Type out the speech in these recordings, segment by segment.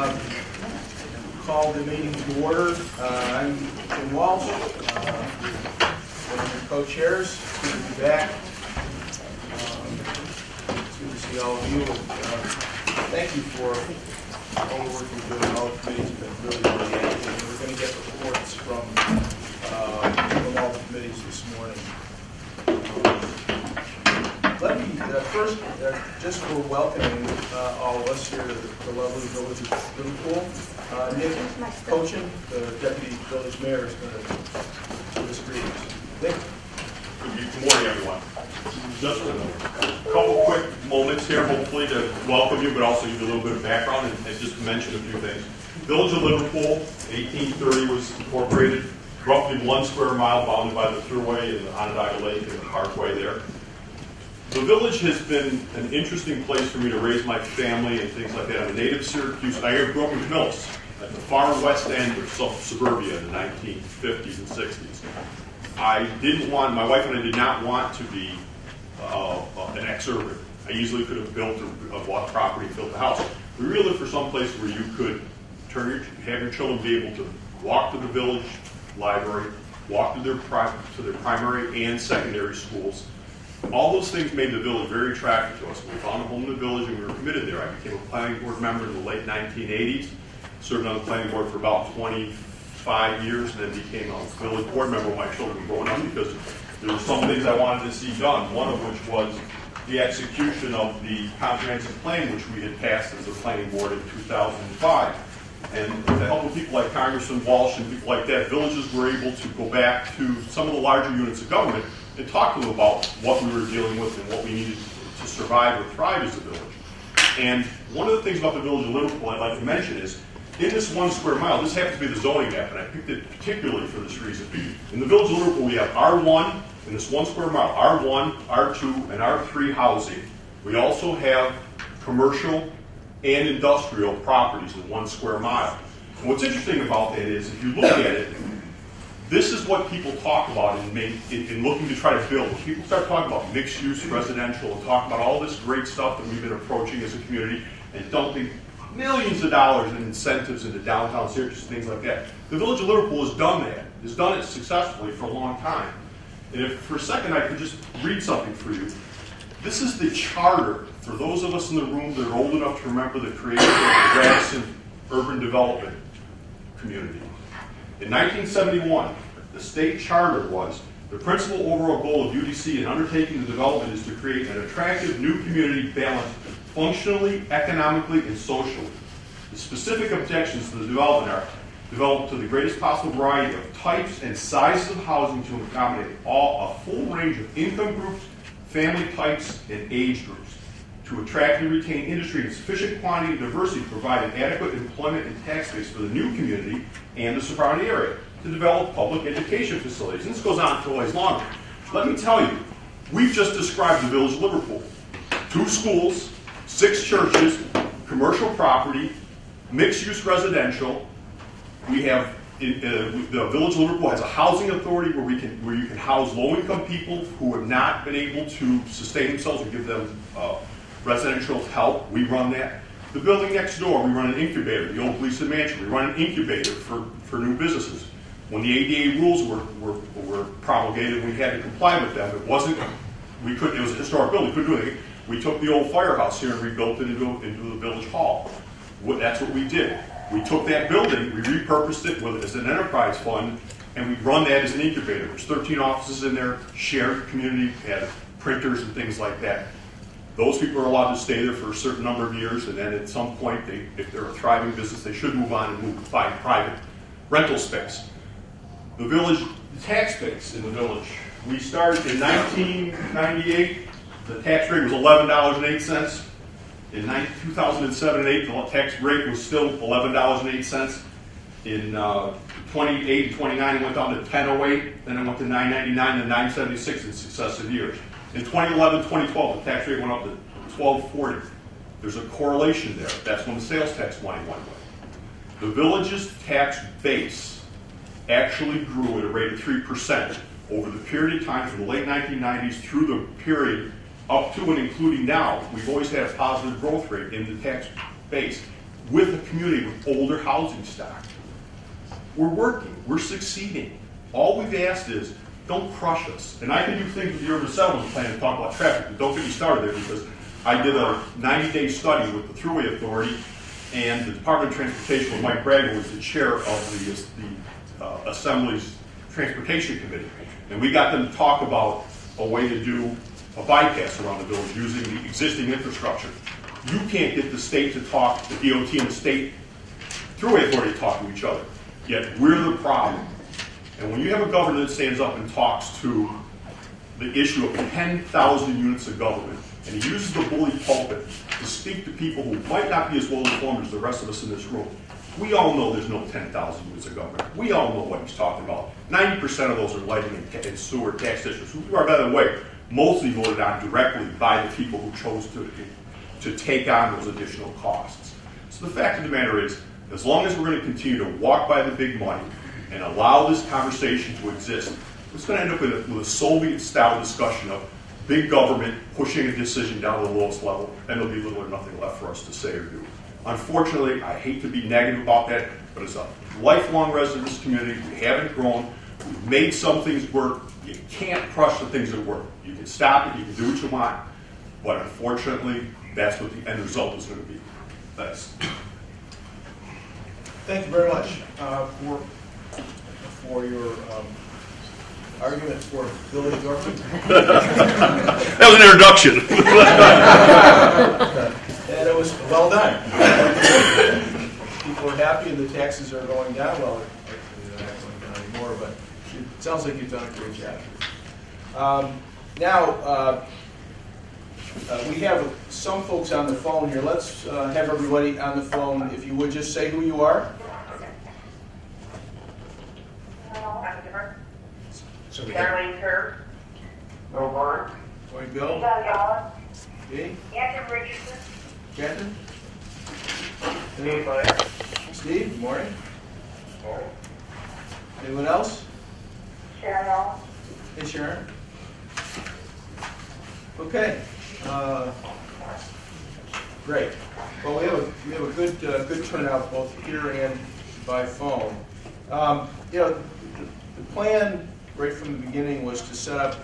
Call the meeting to order. I'm Jim Walsh, one of your co-chairs. Good to be back. It's good to see all of you. Thank you for all the work you're doing. All the committees have been really active. And we're going to get reports from all the committees this morning. Let me first, just for welcoming all of us here to the lovely village of Liverpool. Nick Cochin, the Deputy Village Mayor, is going to give us greetings. Nick? Good morning, everyone. Just a couple quick moments here, hopefully, to welcome you, but also give you a little bit of background and just to mention a few things. Village of Liverpool, 1830 was incorporated, roughly 1 square mile bounded by the Thruway and the Onondaga Lake and the Parkway there. The village has been an interesting place for me to raise my family and things like that. I'm a native of Syracuse. I grew up in Mills at the far west end of suburbia in the 1950s and 60s. My wife and I did not want to be an ex-urban. I easily could have built or bought property and built a house. We really looked for some place where you could have your children be able to walk to the village library, walk to their primary and secondary schools. All those things made the village very attractive to us. We found a home in the village and we were committed there. I became a planning board member in the late 1980s, served on the planning board for about 25 years, and then became a village board member when my children were growing up because there were some things I wanted to see done, one of which was the execution of the comprehensive plan which we had passed as a planning board in 2005. And with the help of people like Congressman Walsh and people like that, villages were able to go back to some of the larger units of government and talk to them about what we were dealing with and what we needed to survive or thrive as a village. And one of the things about the village of Liverpool I'd like to mention is, in this 1 square mile, this happens to be the zoning map, and I picked it particularly for this reason. In the village of Liverpool, we have R1, in this 1 square mile, R1, R2, and R3 housing. We also have commercial and industrial properties in 1 square mile. And what's interesting about that is, if you look at it, this is what people talk about in looking to try to build. People start talking about mixed-use residential and talk about all this great stuff that we've been approaching as a community and dumping millions of dollars in incentives into downtown Syracuse, things like that. The village of Liverpool has done that. Has done it successfully for a long time. And if for a second I could just read something for you. This is the charter for those of us in the room that are old enough to remember the creation of the Radisson Urban Development Community. In 1971, the state charter was, the principal overall goal of UDC in undertaking the development is to create an attractive new community balanced functionally, economically, and socially. The specific objections to the development are developed to the greatest possible variety of types and sizes of housing to accommodate a full range of income groups, family types, and age groups. To attract and retain industry in sufficient quantity and diversity to provide an adequate employment and tax base for the new community and the surrounding area. To develop public education facilities. And this goes on for always longer. Let me tell you, we've just described the village of Liverpool. 2 schools, 6 churches, commercial property, mixed-use residential. We have, the village of Liverpool has a housing authority where you can house low-income people who have not been able to sustain themselves or give them residential help. We run that. The building next door, we run an incubator. The old Gleason Mansion, we run an incubator for new businesses. When the ADA rules were promulgated, we had to comply with them. It was a historic building, we couldn't do anything. We took the old firehouse here and rebuilt it into the village hall. That's what we did. We took that building, we repurposed it as an enterprise fund, and we run that as an incubator. There's 13 offices in there, shared community, had printers and things like that. Those people are allowed to stay there for a certain number of years, and then at some point, if they're a thriving business, they should move on and find private rental space. The village tax base in the village. We started in 1998. The tax rate was $11.08. In 2007 and 8, the tax rate was still $11.08. In 28 and 29, it went down to $10.08. Then it went to $9.99 and $9.76 in successive years. In 2011, 2012, the tax rate went up to $12.40. There's a correlation there. That's when the sales tax money went away. The village's tax base actually grew at a rate of 3% over the period of time from the late 1990s through the period up to and including now. We've always had a positive growth rate in the tax base. with a community with older housing stock. We're working, we're succeeding. All we've asked is, don't crush us. And I can do things with the urban settlement plan and talk about traffic, but don't get me started there, because I did a 90-day study with the Thruway Authority and the Department of Transportation, where Mike Bragg was the chair of the Assembly's Transportation Committee. And we got them to talk about a way to do a bypass around the village using the existing infrastructure. You can't get the state to talk, the DOT and the state Thruway Authority to talk to each other. Yet we're the problem. And when you have a governor that stands up and talks to the issue of 10,000 units of government, and he uses the bully pulpit to speak to people who might not be as well informed as the rest of us in this room, we all know there's no 10,000 units of government. We all know what he's talking about. 90% of those are lighting and sewer tax districts, who are, by the way, mostly voted on directly by the people who chose to take on those additional costs. So the fact of the matter is, as long as we're going to continue to walk by the big money and allow this conversation to exist, it's going to end up with a Soviet-style discussion of big government pushing a decision down to the lowest level, and there'll be little or nothing left for us to say or do. Unfortunately, I hate to be negative about that, but as a lifelong resident of this community, we haven't grown. We've made some things work. You can't crush the things that work. You can stop it, you can do what you want, but unfortunately, that's what the end result is going to be. Thanks. Thank you very much for your argument for Village Dorothy. That was an introduction. And it was well done. People are happy and the taxes are going down. Well, they're not going down anymore, but it sounds like you've done a great job. Now, we have some folks on the phone here. Let's have everybody on the phone. If you would just say who you are. Darlene Kerr. Morning. Morning, Bill. Dee? Catherine Richardson. Catherine? Steve Blair. Steve, good morning. Morning. Anyone else? Sharon Hall. Hey, Sharon. Okay. Great. Well, we have a good turnout both here and by phone. The plan right from the beginning was to set up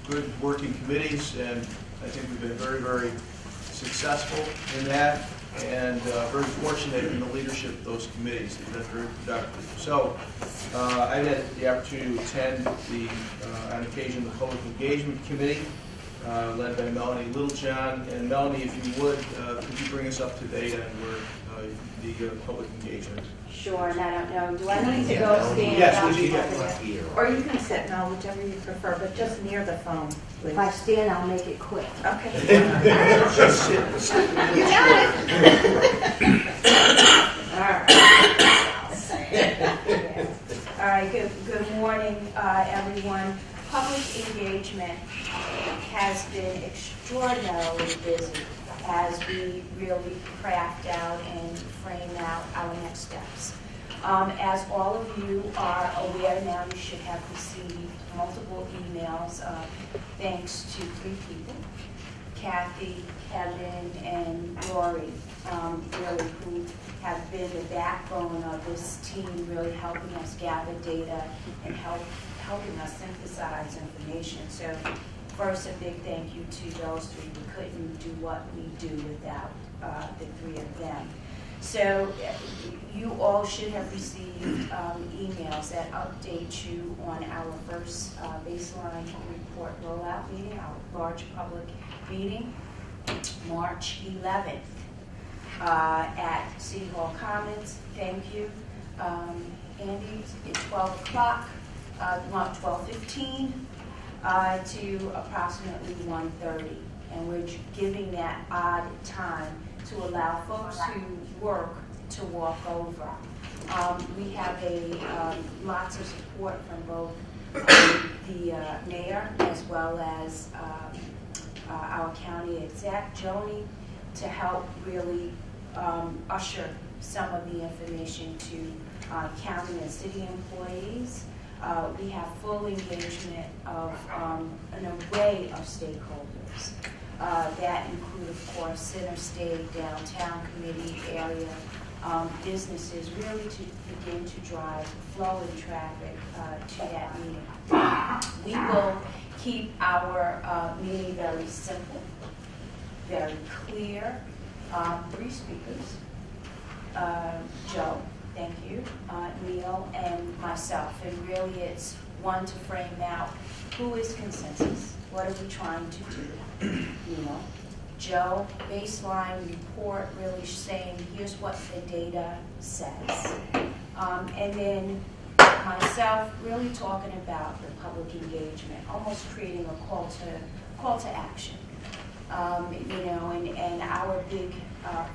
good working committees, and I think we've been very, very successful in that, and very fortunate in the leadership of those committees. They've been very productive. So I had the opportunity to attend on occasion, the Public Engagement Committee, led by Melanie Littlejohn. And Melanie, if you would, could you bring us up to date on where the public engagement? Sure, and I don't know, do I need to go stand Yes, up? would you get here? Or you can sit, no, whichever you prefer, but just near the phone, please. If I stand, I'll make it quick. Okay. Just sit. You got it. All right, good morning, everyone. Public engagement has been extraordinarily busy as we really craft out and frame out our next steps. As all of you are aware now, you should have received multiple emails, thanks to 3 people, Kathy, Kevin, and Lori, really, who have been the backbone of this team, really helping us gather data and helping us synthesize information. So first, a big thank you to those 3. We couldn't do what we do without the 3 of them. So you all should have received emails that update you on our first baseline report rollout meeting, our large public meeting, March 11th at City Hall Commons. Thank you. Andy, it's 12 o'clock, 12:15 to approximately 1:30. And we're giving that odd time to allow folks who work to walk over. We have lots of support from both the mayor as well as our county exec, Joni, to help really usher some of the information to county and city employees. We have full engagement of an array of stakeholders. That include, of course, Center State, Downtown Committee, area businesses, really to begin to drive flow and traffic to that meeting. We will keep our meeting very simple, very clear. 3 speakers, Joe, thank you, Neil, and myself. And really it's one to frame out who is Consensus, what are we trying to do, Neil. Joe, baseline report, really saying here's what the data says. And then myself really talking about the public engagement, almost creating a call to action. And our big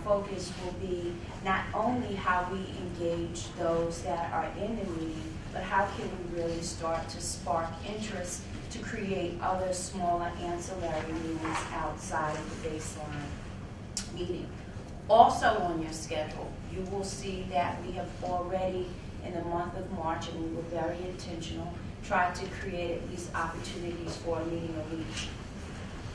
focus will be not only how we engage those that are in the meeting, but how can we really start to spark interest to create other smaller ancillary meetings outside of the baseline meeting. Also on your schedule, you will see that we have already, in the month of March, and we were very intentional, tried to create at least opportunities for a meeting a week,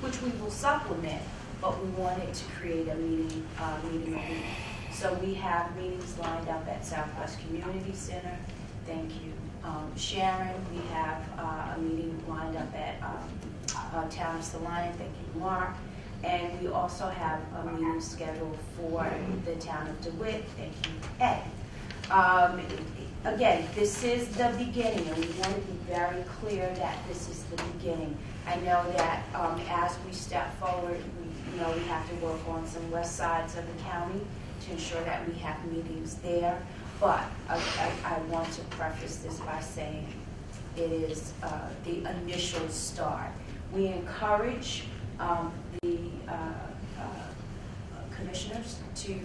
which we will supplement, but we wanted to create a meeting a week. So we have meetings lined up at Southwest Community Center. Thank you, Sharon. We have a meeting lined up at Town of Salina. Thank you, Mark. And we also have a meeting scheduled for the Town of DeWitt. Thank you, Ed. Again, this is the beginning, and we want to be very clear that this is the beginning. I know that as we step forward, we have to work on some west sides of the county to ensure that we have meetings there. But I want to preface this by saying it is the initial start. We encourage the commissioners to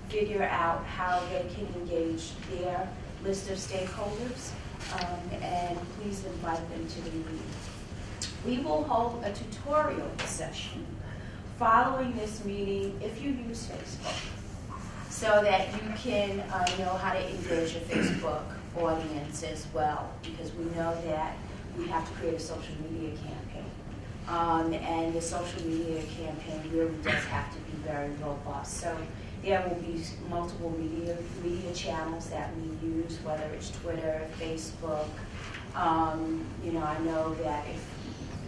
figure out how they can engage their list of stakeholders, and please invite them to the meeting. We will hold a tutorial session following this meeting if you use Facebook, so that you can know how to engage your Facebook audience as well, because we know that we have to create a social media campaign. And the social media campaign really does have to be very robust. So there will be multiple media channels that we use, whether it's Twitter, Facebook. I know that if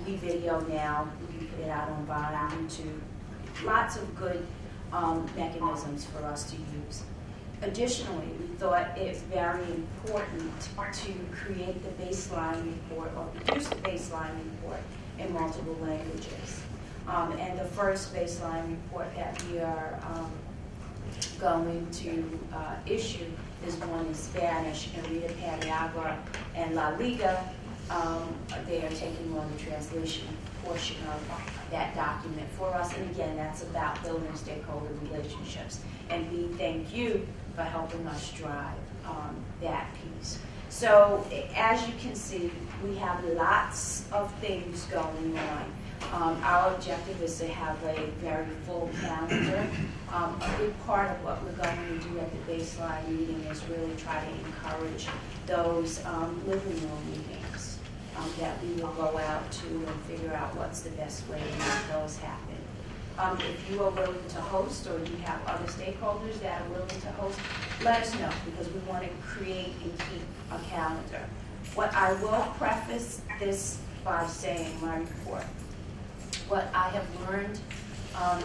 we video now, we can put it out on Vine, YouTube. Lots of good mechanisms for us to use. Additionally, we thought it's very important to create the baseline report or produce the baseline report in multiple languages. And the first baseline report that we are going to issue is one in Spanish, and Rita Paniagua and La Liga, they are taking on the translation portion of that document for us. And again, that's about building stakeholder relationships. And we thank you for helping us drive that piece. So as you can see, we have lots of things going on. Our objective is to have a very full calendar. A big part of what we're going to do at the baseline meeting is really try to encourage those living room meetings that we will go out to and figure out what's the best way to make those happen. If you are willing to host, or you have other stakeholders that are willing to host, let us know, because we want to create and keep a calendar. What I will preface this by saying, my report, what I have learned,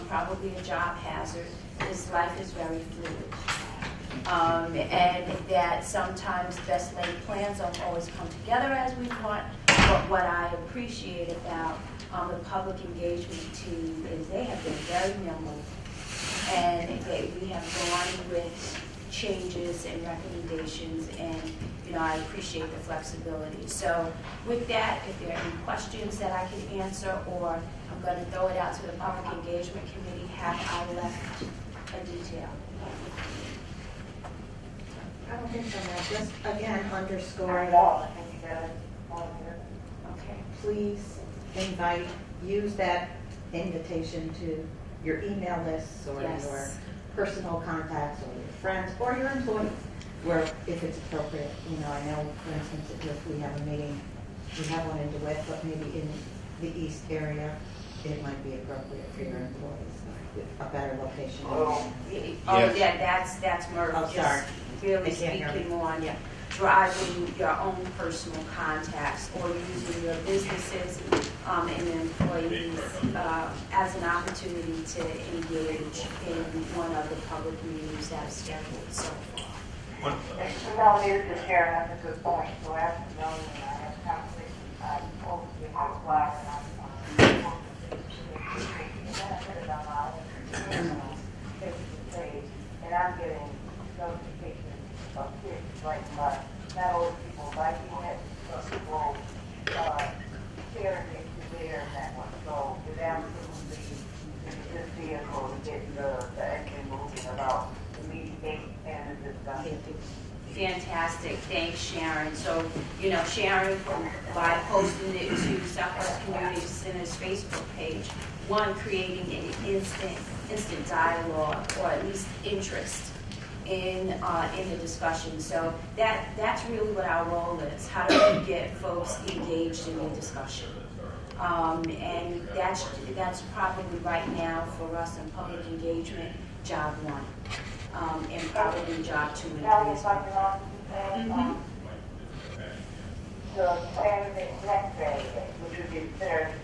probably a job hazard, is life is very fluid. And that sometimes best laid plans don't always come together as we want. But what I appreciate about the public engagement team is they have been very nimble, and we have gone with changes and recommendations, and I appreciate the flexibility. So with that, if there are any questions that I can answer, or I'm going to throw it out to the Public Engagement Committee, have I left a detail? I don't think so, Matt. Just again underscoring. Okay. Please invite, use that invitation to your email lists or Yes. your personal contacts or your friends or your employees, where if it's appropriate. I know, for instance, if we have a meeting, we have one in DeWitt, but maybe in the East area, it might be appropriate for your employees. a better location. Oh, Yes. yeah, that's Murph. Oh, sorry. Just really I can't hear speaking on Yeah. driving your own personal contacts or using your businesses and employees as an opportunity to engage in one of the public meetings that's scheduled so far. No, neither does Sharon. That's a good point. So after knowing that I have conversations, I'm hoping to have a flyer and I'm benefit on my own Facebook page, and I'm getting notifications of kids like not only people liking it, but people sharing it to their network. So it's absolutely this vehicle to get the engine moving about the meeting date and the discussion. Fantastic. Thanks, Sharon. So, you know, Sharon, by posting it to Southwest Community Center's Facebook page, one, creating an instant dialogue or at least interest in the discussion. So that's really what our role is. How do we get folks engaged in the discussion? And that's probably right now for us in public engagement, job one. And probably job 2 and 3 Now, as if I well. can also say, the Saturday, next Saturday, which would be Saturday,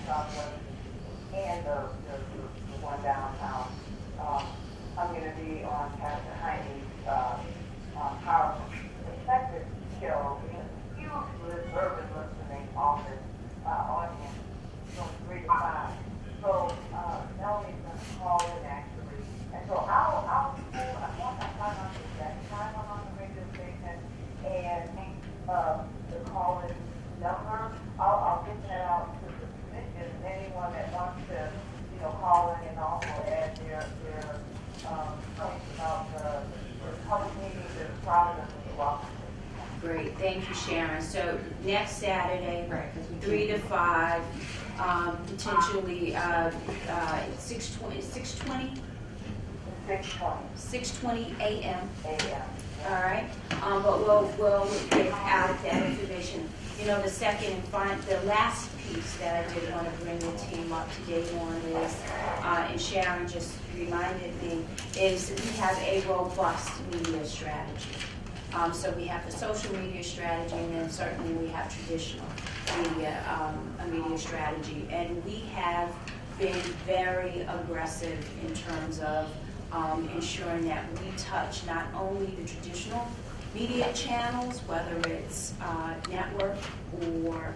Sunday, and the one downtown, I'm going to be on Pastor Heine's powerful perspective show in a huge urban listening office audience from 3 to 5. So Melanie's going to call in actually, and so I'll once I find out the exact time I'm on the radio station and the call-in number, I'll get that out to the commission. Anyone that wants to, call in and also add their points about the public meetings and process as well. Great, thank you, Sharon. So next Saturday, Right, 'cause we 3 to can't- 5, potentially 6:20 6:20 a.m. All right, but we'll get out that information. You know, the last piece that I did want to bring the team up to date on is, and Sharon just reminded me, is we have a robust media strategy. So we have the social media strategy, and then certainly we have traditional media, a media strategy. And we have been very aggressive in terms of ensuring that we touch not only the traditional media channels, whether it's network or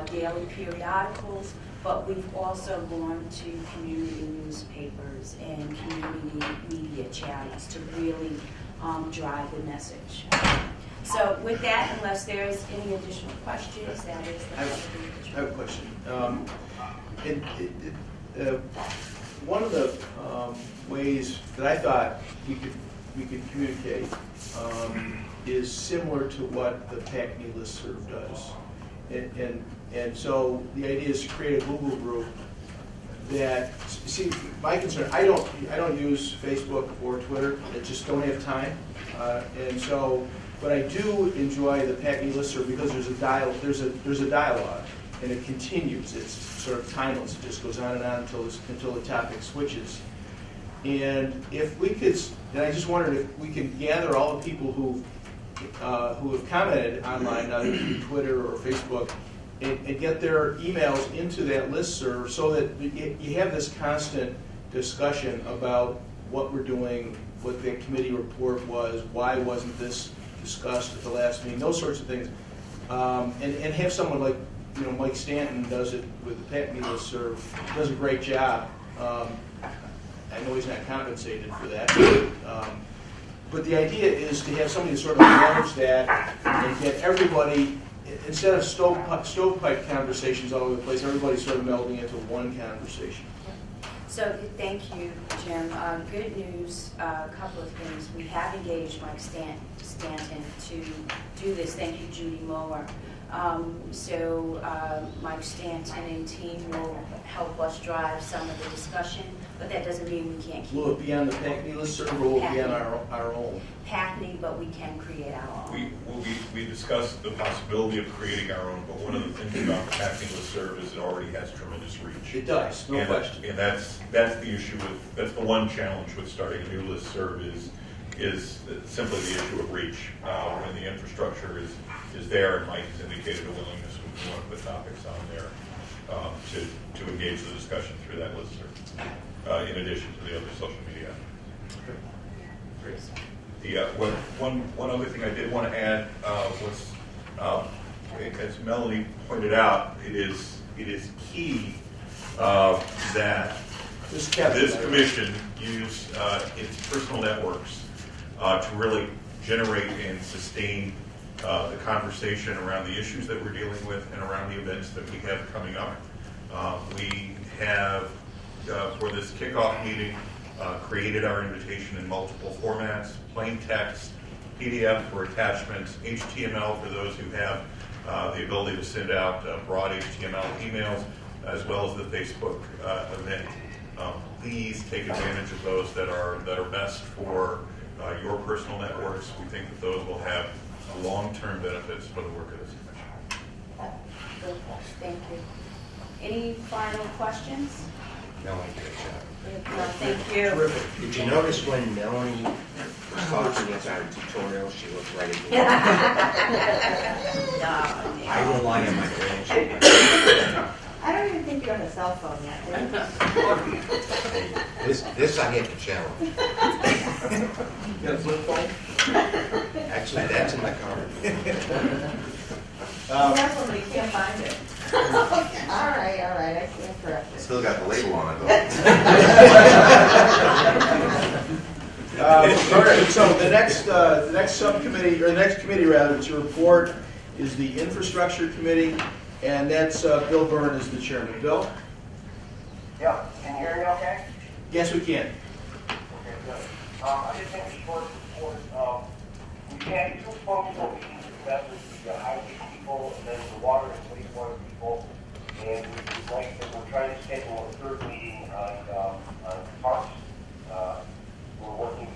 daily periodicals, but we've also gone to community newspapers and community media channels to really drive the message. So with that, unless there's any additional questions, that is the I have a question. One of the ways that I thought we could communicate is similar to what the PACNY listserv does, and so the idea is to create a Google group that, see, my concern, I don't use Facebook or Twitter. I just don't have time, and so, but I do enjoy the PACNY listserv because there's a dialogue, and it continues. It's sort of timeless. It just goes on and on until the topic switches. And if we could, and I just wondered if we could gather all the people who have commented online, either through Twitter or Facebook, and get their emails into that listserv so that you have this constant discussion about what we're doing, what the committee report was, why wasn't this discussed at the last meeting, those sorts of things. And have someone like, Mike Stanton does it with the PACNY listserv, does a great job. I know he's not compensated for that, but the idea is to have somebody to sort of manage that and get everybody, instead of stovepipe conversations all over the place, everybody sort of melding into one conversation. So thank you, Jim. Good news, a couple of things. We have engaged Mike Stanton to do this. Thank you, Judy Moore. Mike Stanton and team will help us drive some of the discussion, but that doesn't mean we can't keep Will it be on the PACNY listserv or will it be on our own? PACNY something, but we can create our own. We discussed the possibility of creating our own, but one of the things about packing listserv is it already has tremendous reach. It does, no question. And that's the issue that's the one challenge with starting a new listserv is simply the issue of reach. When the infrastructure is there, and Mike has indicated a willingness with one of the topics on there to engage the discussion through that listserv, in addition to the other social media. Great. The one other thing I did want to add was, as Melanie pointed out, it is key that this commission use its personal networks to really generate and sustain the conversation around the issues that we're dealing with and around the events that we have coming up. We have, for this kickoff meeting, created our invitation in multiple formats: plain text, PDF for attachments, HTML for those who have the ability to send out broad HTML emails, as well as the Facebook event. Please take advantage of those that are best for your personal networks. We think that those will have long-term benefits for the work of this commission. Thank you. Any final questions? Melanie, good job. No, thank you. Terrific. Did you notice when Melanie was talking about a tutorial, she looked right at me? No, I rely on my grandchildren. I don't even think you're on a cell phone yet, do you? This I have to challenge. You got a flip phone? Actually, that's in my car. That's when we can't find it. All right, I can't correct it. Still got the label on it though. All right, so the next subcommittee, or the next committee rather, to report is the infrastructure committee, and that's Bill Byrne is the chairman. Bill? Yeah, can you hear me okay? Yes, we can. Okay, good. I just think it's short report. We've had two functional meetings with members, the highway people and then the water and wastewater people. And we're trying to schedule a third meeting on parks. We're working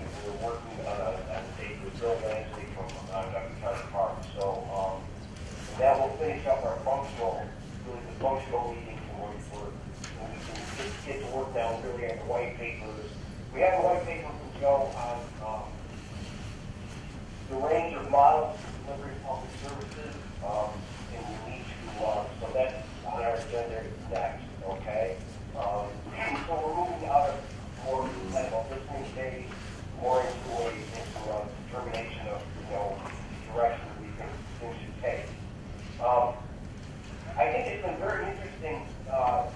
on a date with Bill Lansley from Dr. County Park. So that will finish up our functional meeting where we can get to work down really on the white papers. We have a white paper from Joe on the range of models for delivery of public services, and we need to, so that's on our agenda next, okay? So we're moving out of more kind of a listening stage, more into a determination of, direction that we think things should take. I think it's been very interesting to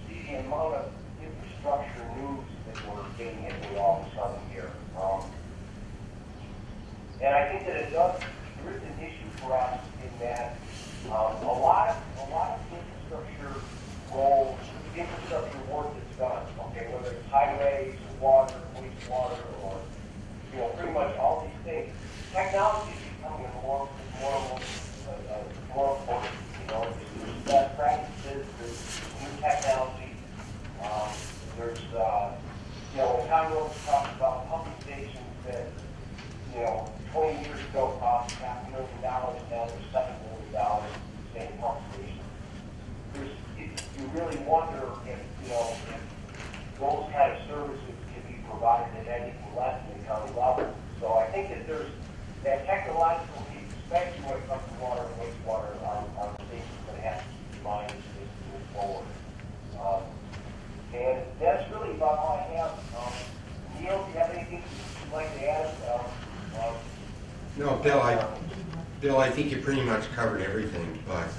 see the amount of infrastructure news that we're getting into all of a sudden here. And I think that there is an issue for us in that a lot of infrastructure work that's done, okay, whether it's highways or water, wastewater, or pretty much all these things, technology is becoming more important. There's best practices, there's new technology. There's when Tom Rose talks about pumping stations that 20 years ago cost $500,000, now they're $7 million for the same pump station. You really wonder if those kind of services can be provided at anything less than the county level. So I think that there's that technological need, especially when it comes to water and wastewater, our stations going to have to keep in mind as we move forward. And that's really about all I have. Neil, do you have anything you'd like to add? No, Bill, I think you pretty much covered everything, but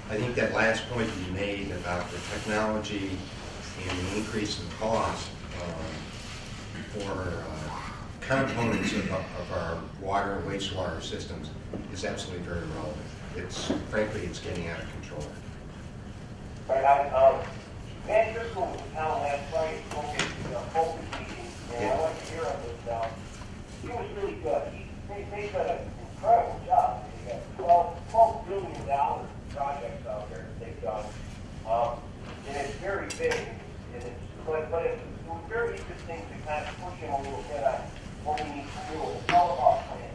I think that last point you made about the technology and the increase in cost for components of our water and wastewater systems is absolutely very relevant. Frankly, it's getting out of control. Right, Matt Driscoll was in town last Friday, focus meeting, and I went to hear him. He was really good. They've done an incredible job. They got $12 billion projects out there that they've done, and it's very big. And but it was very interesting to kind of push him a little bit on what we need to do with the telephone plan.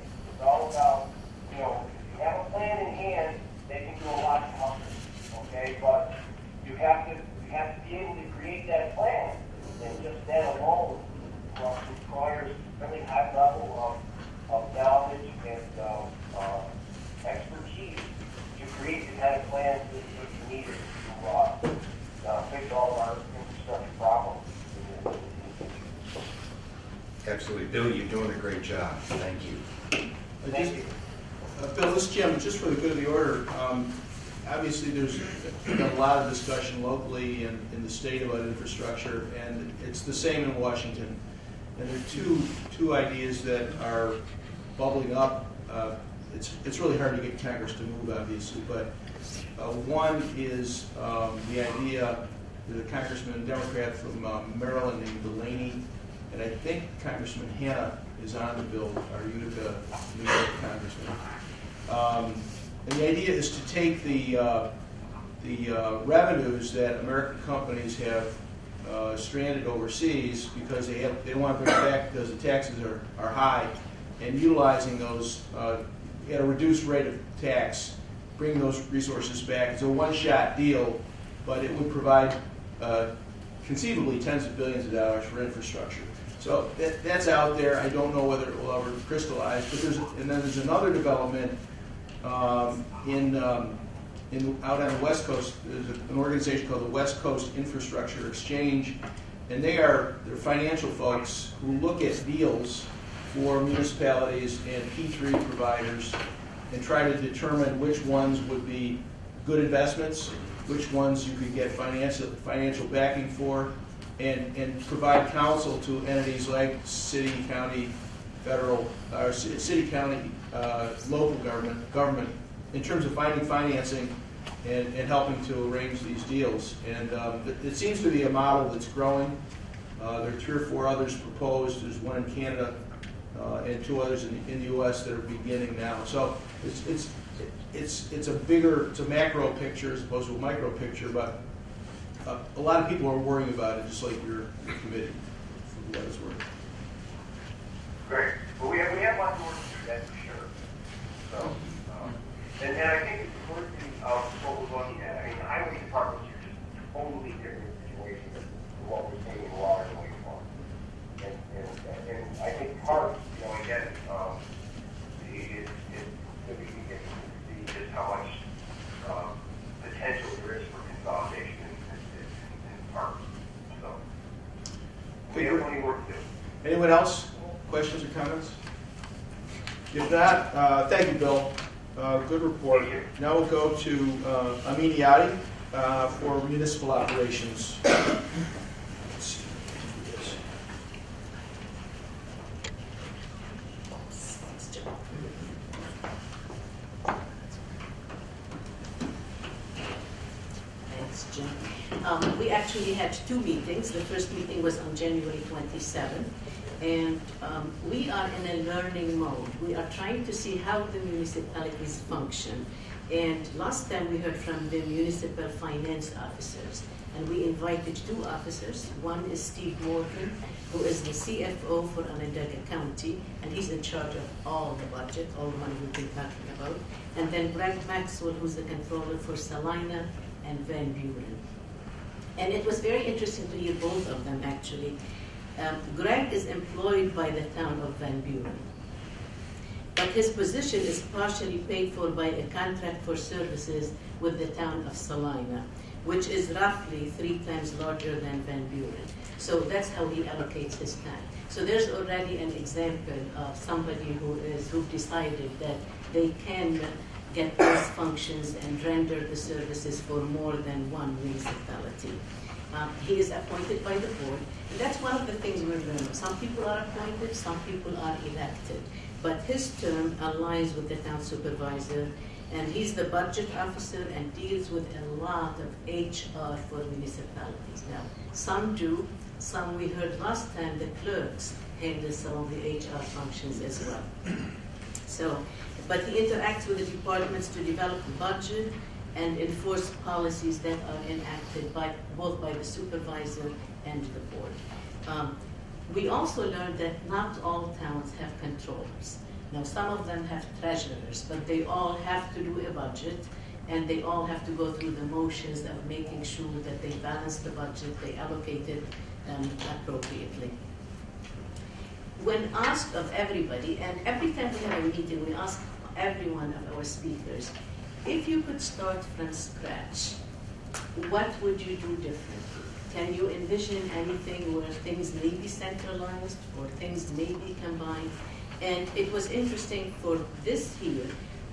job. Thank you. Bill, this is Jim. Just for the good of the order, obviously there's been a lot of discussion locally and in the state about infrastructure, and it's the same in Washington. And there are two ideas that are bubbling up. It's really hard to get Congress to move, obviously, but one is the idea that a congressman, Democrat from Maryland named Delaney, and I think Congressman Hanna is on the bill, our Utica, New York congressman. And the idea is to take the revenues that American companies have stranded overseas because they don't want to bring it back because the taxes are high, and utilizing those at a reduced rate of tax, bring those resources back. It's a one-shot deal, but it would provide conceivably tens of billions of dollars for infrastructure. So that's out there. I don't know whether it will ever crystallize, but then there's another development out on the West Coast. There's an organization called the West Coast Infrastructure Exchange, and they're financial folks who look at deals for municipalities and P3 providers and try to determine which ones would be good investments, which ones you could get financial backing for, and provide counsel to entities like city, county, federal, or city, county, local government in terms of finding financing and helping to arrange these deals. And it seems to be a model that's growing. There are 3 or 4 others proposed. There's one in Canada and 2 others in the U.S. that are beginning now. So it's a macro picture as opposed to a micro picture, but a lot of people are worrying about it, just like your committee, for what it's worth. Great. Well, we have lots of work to do, that's for sure. So, and I think it's important what we're looking at. I mean, the highway departments are just totally different situations than what we're seeing in water and wastewater. And I think part, again, it's going to be interesting to see just how much potential there is for consolidation in departments. So, we have plenty of work to do. Anyone else? Questions or comments? If not, thank you, Bill. Good report. Thank you. Now we'll go to Aminiati for municipal operations. Thanks, Jim. We actually had 2 meetings. The first meeting was on January 27th. And we are in a learning mode. We are trying to see how the municipalities function. And last time we heard from the municipal finance officers. And we invited 2 officers. One is Steve Morgan, who is the CFO for Onondaga County. And he's in charge of all the budget, all the money we've been talking about. And then Greg Maxwell, who's the controller for Salina and Van Buren. And it was very interesting to hear both of them, actually. Greg is employed by the town of Van Buren, but his position is partially paid for by a contract for services with the town of Salina, which is roughly 3 times larger than Van Buren. So that's how he allocates his time. So there's already an example of somebody who decided that they can get those functions and render the services for more than one municipality. He is appointed by the board, and that's one of the things we're learning. Some people are appointed, some people are elected, but his term aligns with the town supervisor, and he's the budget officer and deals with a lot of HR for municipalities. Now, some do, some we heard last time the clerks handle some of the HR functions as well. So, but he interacts with the departments to develop the budget and enforce policies that are enacted both by the supervisor and the board. We also learned that not all towns have controllers. Now, some of them have treasurers, but they all have to do a budget, and they all have to go through the motions of making sure that they balance the budget, they allocate it appropriately. When asked of everybody, and every time we have a meeting, we ask every one of our speakers, if you could start from scratch, what would you do differently? Can you envision anything where things may be centralized or things may be combined? And it was interesting for this year,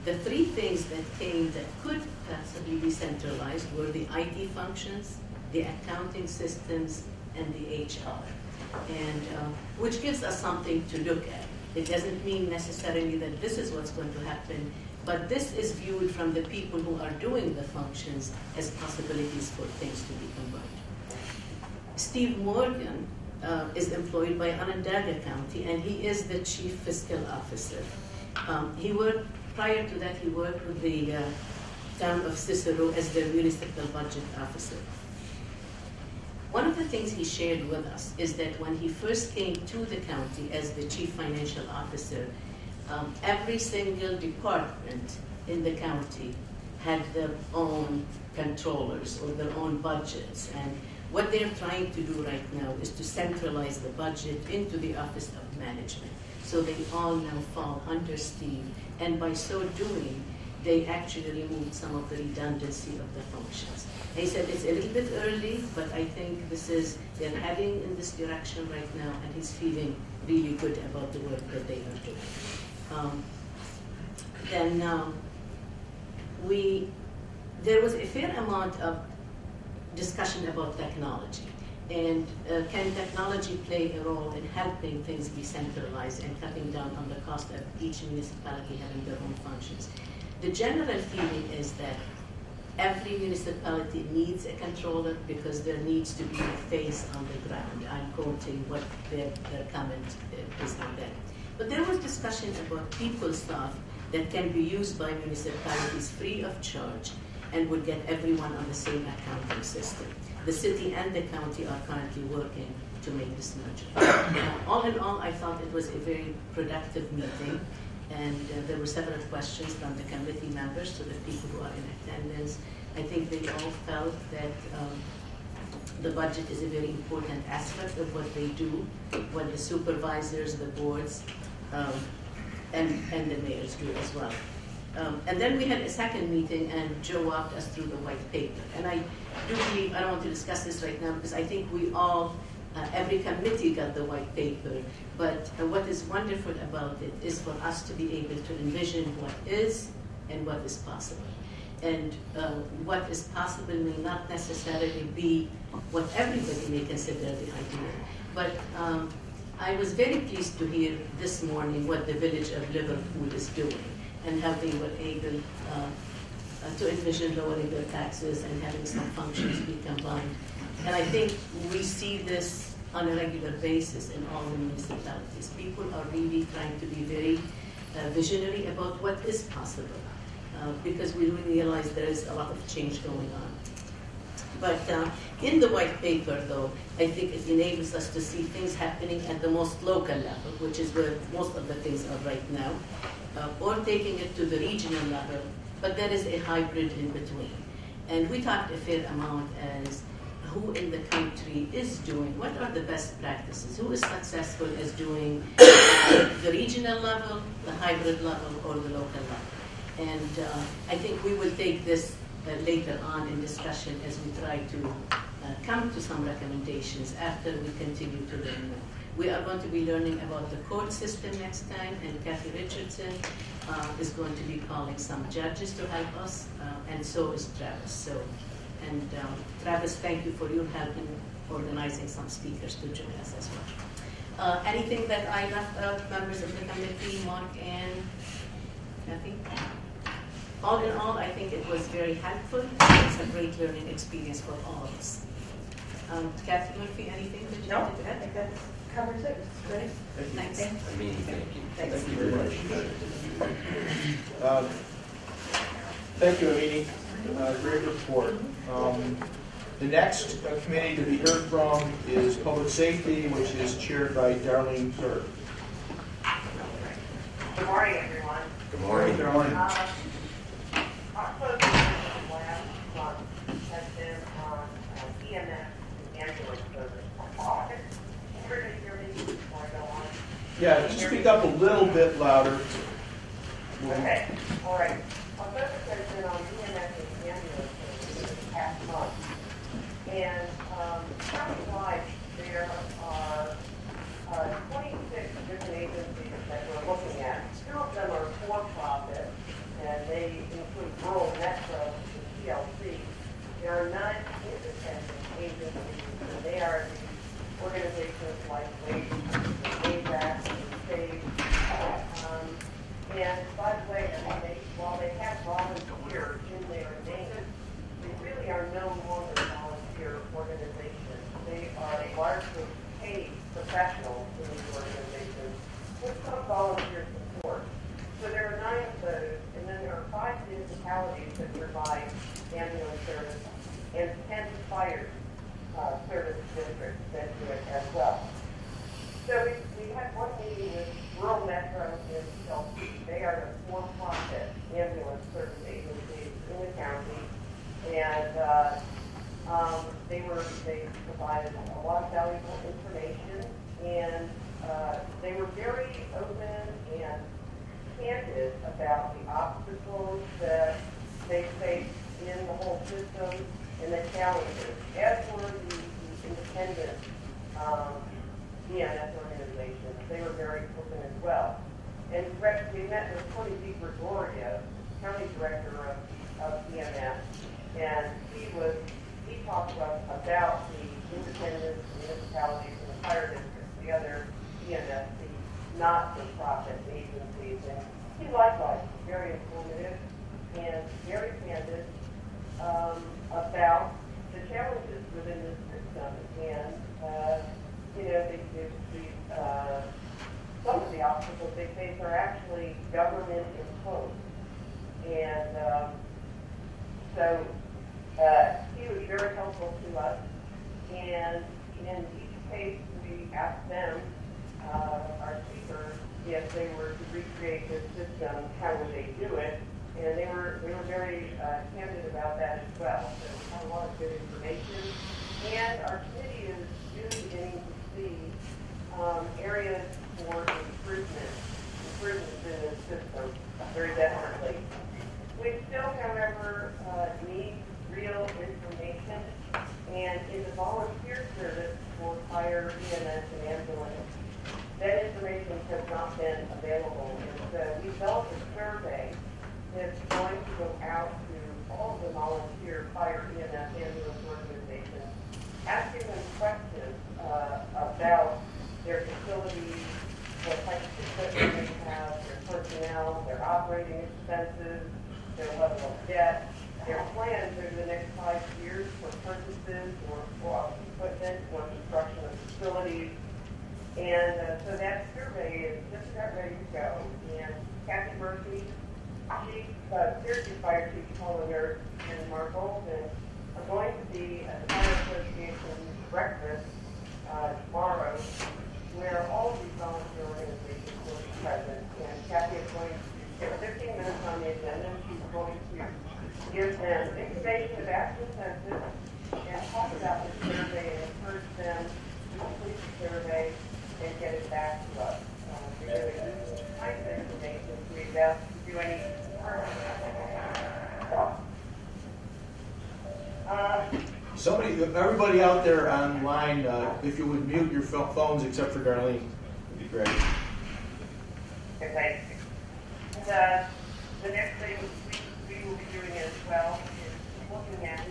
the three things that came that could possibly be centralized were the IT functions, the accounting systems, and the HR, and which gives us something to look at. It doesn't mean necessarily that this is what's going to happen, but this is viewed from the people who are doing the functions as possibilities for things to be combined. Steve Morgan is employed by Onondaga County, and he is the chief fiscal officer. Prior to that, he worked with the town of Cicero as their municipal budget officer. One of the things he shared with us is that when he first came to the county as the chief financial officer, every single department in the county had their own controllers or their own budgets. And what they're trying to do right now is to centralize the budget into the Office of Management. So they all now fall under Steve, and by so doing, they actually removed some of the redundancy of the functions. He said it's a little bit early, but I think they're heading in this direction right now, and he's feeling really good about the work that they are doing. There was a fair amount of discussion about technology. And can technology play a role in helping things be centralized and cutting down on the cost of each municipality having their own functions? The general feeling is that every municipality needs a controller because there needs to be a face on the ground. I'm quoting what their comment is on that. But there was discussion about PeopleSoft that can be used by municipalities free of charge and would get everyone on the same accounting system. The city and the county are currently working to make this merger. All in all, I thought it was a very productive meeting, and there were several questions from the committee members to the people who are in attendance. I think they all felt that the budget is a very important aspect of what they do, what the supervisors, the boards, and the mayors do as well. And then we had a second meeting, and Joe walked us through the white paper. And I do believe, I don't want to discuss this right now, because I think we all, every committee got the white paper. But what is wonderful about it is for us to be able to envision what is and what is possible. And what is possible may not necessarily be what everybody may consider the ideal. But I was very pleased to hear this morning what the village of Liverpool is doing, and how they were able to envision lowering their taxes and having some functions be combined. And I think we see this on a regular basis in all the municipalities. People are really trying to be very visionary about what is possible, because we realize there is a lot of change going on. But in the white paper, though, I think it enables us to see things happening at the most local level, which is where most of the things are right now, or taking it to the regional level, but there is a hybrid in between. And we talked a fair amount as who in the country is doing, what are the best practices, who is successful as doing the regional level, the hybrid level, or the local level. And I think we will take this later on in discussion as we try to come to some recommendations after we continue to learn more. We are going to be learning about the court system next time, and Kathy Richardson is going to be calling some judges to help us, and so is Travis. And Travis, thank you for your help in organizing some speakers to join us as well. Anything that I left out, members of the committee, Mark and Kathy? All in all, I think it was very helpful. It's a great learning experience for all of us. Kathy Murphy, anything that you wanted to add? I think that covers it. It's great. Thanks. I mean, thank you. Thanks. Thank you very much. Thank you, Amini. Great report. The next committee to be heard from is Public Safety, which is chaired by Darlene Kerr. Good morning, everyone. Good morning. Darlene. Our focus last month has been on EMS and ambulance service for pockets. Can you hear me before I go on? Yeah, just speak up a little bit louder. Okay, all right. Our focus has been on EMS and ambulance service for the past month. And countywide, there are 26 different agencies that we're looking for-profit, and they include Rural Metro, the TLC. There are 9 independent agencies, and they are the organizations like WAVAC, and SAVE. And by the way, while they have volunteers in their name, they really are no longer volunteer organizations. They are largely paid professionals in these organizations with some volunteer support. So there are 9 of those, and then there are 5 municipalities that provide ambulance service and 10 fire service districts that do it as well. So we had one meeting with Rural Metro in Chelsea. They are the for-profit ambulance service agencies in the county, and they provided a lot of valuable information, and they were very open and candid about the obstacles that they face in the whole system and the challenges, as were the independent EMS organizations. They were very open as well. And we met with Tony DiGregorio, County Director of EMS, and he talked to us about the independent municipalities and the fire districts, the other EMS, the not-for-profit agencies. And he likewise was very informative and very candid about the challenges within this system. And some of the obstacles they face are actually government imposed. And so he was very helpful to us. And in each case, we asked them, our speakers, if they were to recreate this system, how would they do it? And they were very candid about that as well. So we had a lot of good information. And our committee is really beginning to see areas for improvements in this system, very definitely. We still, however, need real information, and in the volunteer service for fire, EMS, and ambulance, that information has not been available. And so we developed a survey that's going to go out to all of the volunteer fire, EMS, ambulance organizations, asking them questions about their facilities, what types of equipment they have, their personnel, their operating expenses, their level of debt, their plans over the next 5 years for purchases or equipment or construction of facilities. And so that survey is just about ready to go. And Kathy Murphy, Syracuse Fire Chief Paula Nurse, and Mark Olson are going to be at the Fire Association breakfast tomorrow, where all of these volunteer organizations will be present. And Kathy is going to get 15 minutes on the agenda, and she's going to give them information about Consensus and talk about the survey and encourage them to complete the survey and get it back to us. We're doing this kind of information to be about to do any everybody out there online, if you would mute your phones except for Darlene, would be great. Okay. The next thing we will be doing as well is looking at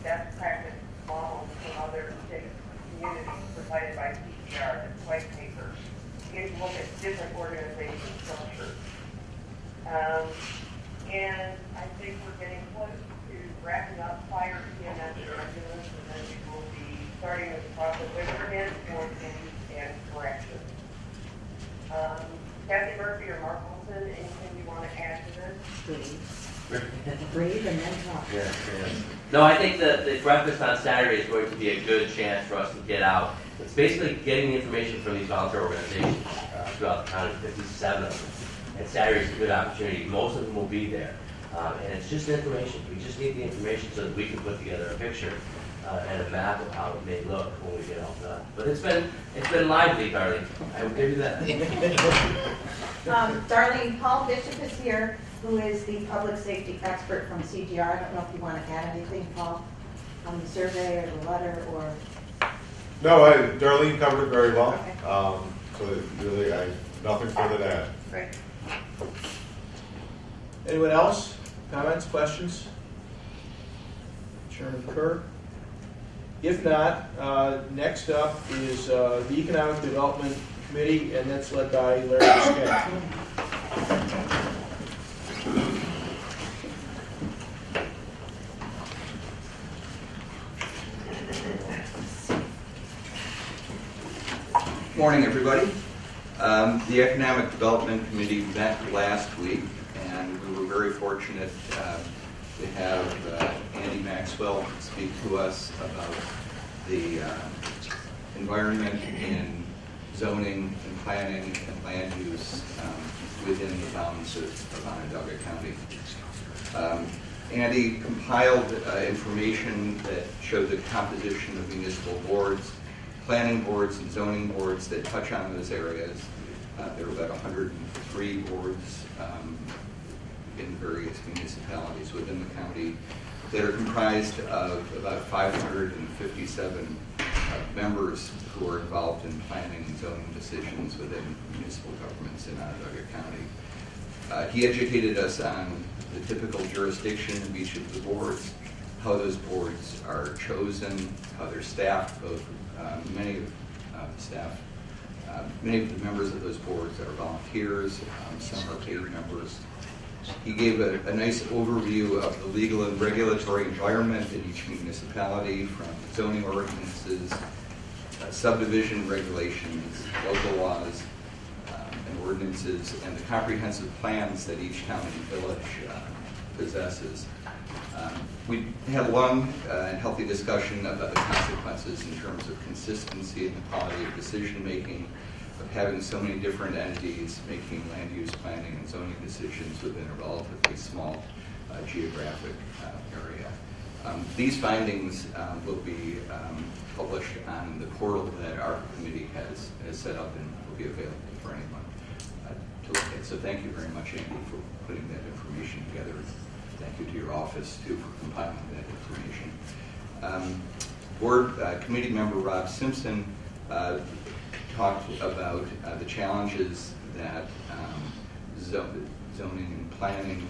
best practice models from other state communities provided by CCR, the white paper. We get to look at different organization structures. And I think we're getting close to wrapping up fire, EMS, and ambulance, and then we will be starting with the process of overhead, change, and correction. Kathy Murphy or Mark Olson, anything you want to add to this? Breathe and then talk. Yeah. No, I think that the breakfast on Saturday is going to be a good chance for us to get out. It's basically getting the information from these volunteer organizations throughout the county, 57 of them. And Saturday is a good opportunity. Most of them will be there. And it's just information. We just need the information so that we can put together a picture and a map of how it may look when we get all done. But it's been lively, Darlene. I will give you that. Darlene, Paul Bishop is here, who is the public safety expert from CGR. I don't know if you want to add anything, Paul, on the survey or the letter or... No, Darlene covered it very well. Okay. So really, nothing further to add. Great. Anyone else? Comments, questions? Chairman Kerr? If not, next up is the Economic Development Committee, and that's led by Larry Skaggs. Morning, everybody. The Economic Development Committee met last week, and we were very fortunate to have Andy Maxwell speak to us about the environment in zoning and planning and land use within the bounds of Onondaga County. Andy compiled information that showed the composition of municipal boards, planning boards and zoning boards that touch on those areas. There are about 103 boards in various municipalities within the county that are comprised of about 557 members who are involved in planning and zoning decisions within municipal governments in Onondaga County. He educated us on the typical jurisdiction of each of the boards, how those boards are chosen, how they're staffed, both many of the members of those boards are volunteers, some are paid members. He gave a nice overview of the legal and regulatory environment in each municipality, from zoning ordinances, subdivision regulations, local laws, and ordinances, and the comprehensive plans that each town and village possesses. We had a long and healthy discussion about the consequences in terms of consistency and the quality of decision making of having so many different entities making land use planning and zoning decisions within a relatively small geographic area. These findings will be published on the portal that our committee has set up and will be available for anyone to look at. So thank you very much, Andy, for putting that information together. Thank you to your office, too, for compiling that information. Committee member Rob Simpson talked about the challenges that zoning and planning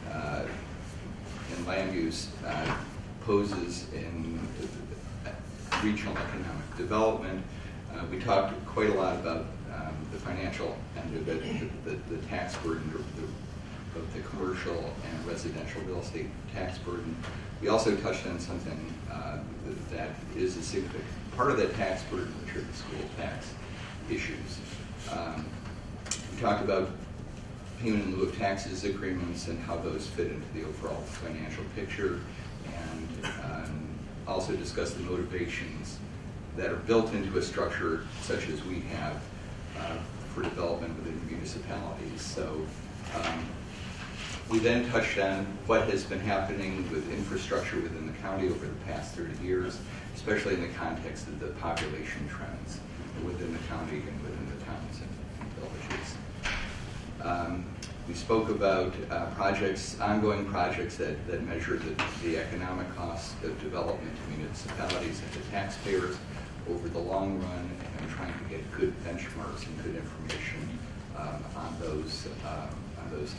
and land use poses in regional economic development. We talked quite a lot about the financial end of it, the tax burden of the commercial and residential real estate tax burden. We also touched on something that is a significant part of that tax burden, which are the school tax issues. We talked about payment in lieu of taxes agreements and how those fit into the overall financial picture, and also discussed the motivations that are built into a structure such as we have for development within municipalities. So we then touched on what has been happening with infrastructure within the county over the past 30 years, especially in the context of the population trends within the county and within the towns and villages. We spoke about ongoing projects that measure the economic costs of development to municipalities and to taxpayers over the long run, and trying to get good benchmarks and good information on those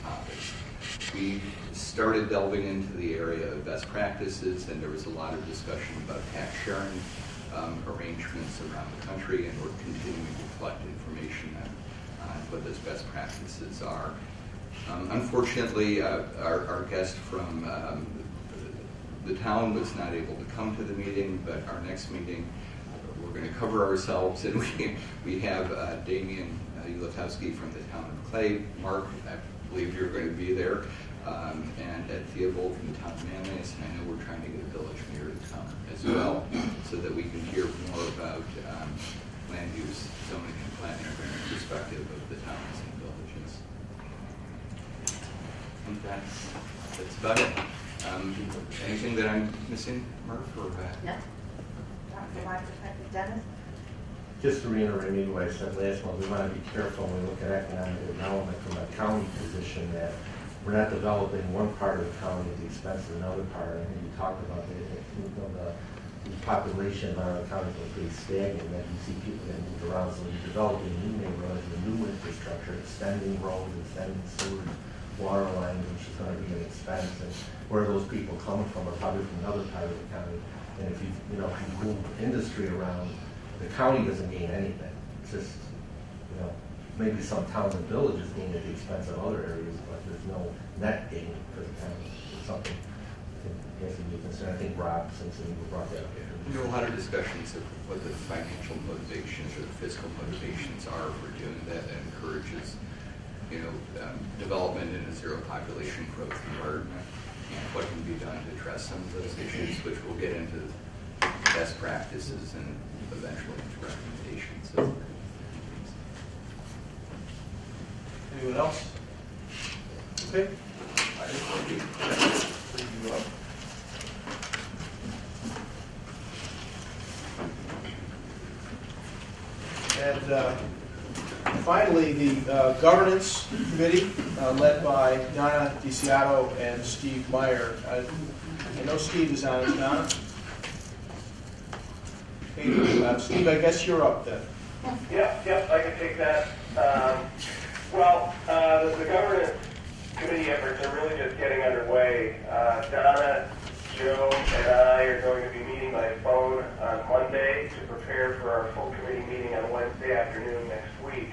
topics. We started delving into the area of best practices, and there was a lot of discussion about tax sharing arrangements around the country, and we're continuing to collect information on what those best practices are. Unfortunately, our guest from the town was not able to come to the meeting, but our next meeting, we're going to cover ourselves, and we have Damian Ulatowski from the town of Clay. Mark, I believe you're going to be there, and Ed Theobald from the town of Manlius, and I know we're trying to get a village mayor to come as well, so that we can hear more about land use, zoning, and planning from the perspective of the towns and villages. I think that's about it. Anything that I'm missing, Mark? Or No. From my perspective, Dennis? Just to reiterate maybe what I said last month, we want to be careful when we look at economic development from a county position, that we're not developing one part of the county at the expense of another part. I think you talked about the population of our county is pretty stagnant, that you see people that move around, so you're developing new neighborhoods, new infrastructure, extending roads, extending sewers, water lines, which is going to be an expense, and where those people coming from are probably from another part of the county. And if you know, if you move industry around, the county doesn't gain anything. It's just, you know, maybe some towns and villages gain at the expense of other areas, but there's no net gain for the county. It's something I guess would be a concern. I think Rob, since you brought that up. There are a lot of discussions of what the financial motivations or the fiscal motivations are for doing that. That encourages, you know, development in a zero population growth environment. And what can be done to address some of those issues, which we'll get into best practices and eventually into recommendations. So, Anyone else? Okay. Bring you up. And finally, the Governance Committee, led by Donna DiCiato and Steve Meyer. I know Steve is on. Is Donna? Hey, Steve, I guess you're up then. Yep, I can take that. The Governance Committee efforts are really just getting underway. Donna, Joe, and I are going to be meeting by phone on Monday to prepare for our full committee meeting on Wednesday afternoon next week.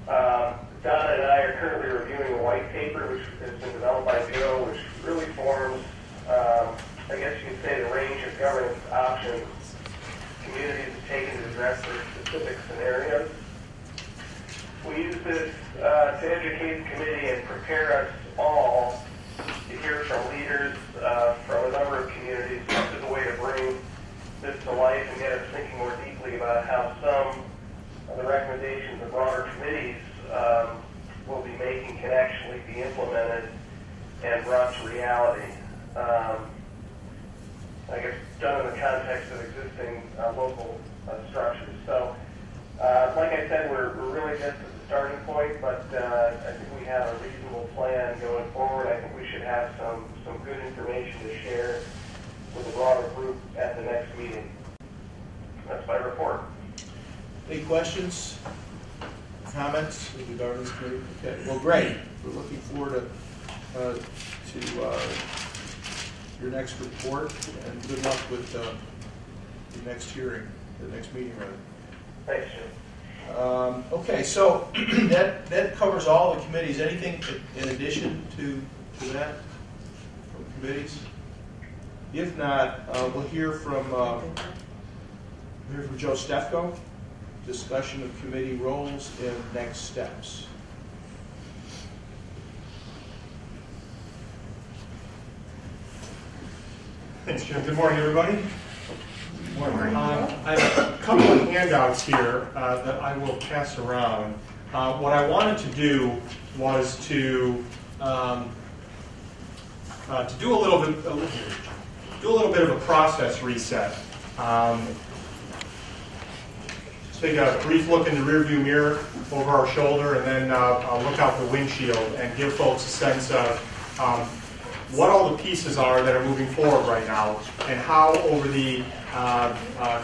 Donna and I are currently reviewing a white paper which has been developed by Joe, which really forms, I guess you could say, the range of governance options communities have taken to address their specific scenarios. We use this to educate the committee and prepare us all to hear from leaders from a number of communities, just as a way to bring this to life and get us thinking more deeply about how some of the recommendations of broader committees will be making can actually be implemented and brought to reality. I guess done in the context of existing local structures. So, like I said, we're really just at the starting point, but I think we have a reasonable plan going forward. I think we should have some good information to share with the broader group at the next meeting. That's my report. Any questions, comments of the Governance Committee? Okay, well, great. We're looking forward to your next report, and good luck with the next hearing, the next meeting, rather. Thanks, Jim. Okay, so that covers all the committees. Anything in addition to that from committees? If not, we'll hear from Joe Stefko. Discussion of committee roles and next steps. Thanks, Jim. Good morning, everybody. Good morning. I have a couple of handouts here that I will pass around. What I wanted to do was to do a little bit of a process reset. Take a brief look in the rearview mirror over our shoulder, and then look out the windshield and give folks a sense of what all the pieces are that are moving forward right now, and how over the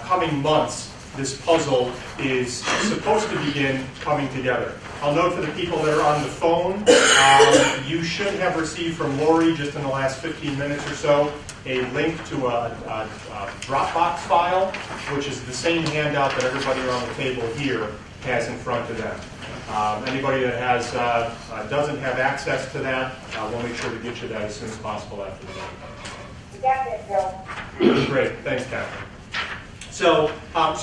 coming months this puzzle is supposed to begin coming together. I'll note for the people that are on the phone, you should have received from Lori just in the last 15 minutes or so a link to a Dropbox file, which is the same handout that everybody around the table here has in front of them. Anybody that has doesn't have access to that, we'll make sure to get you that as soon as possible after the meeting. You got it, Joe. Great, thanks, Catherine. So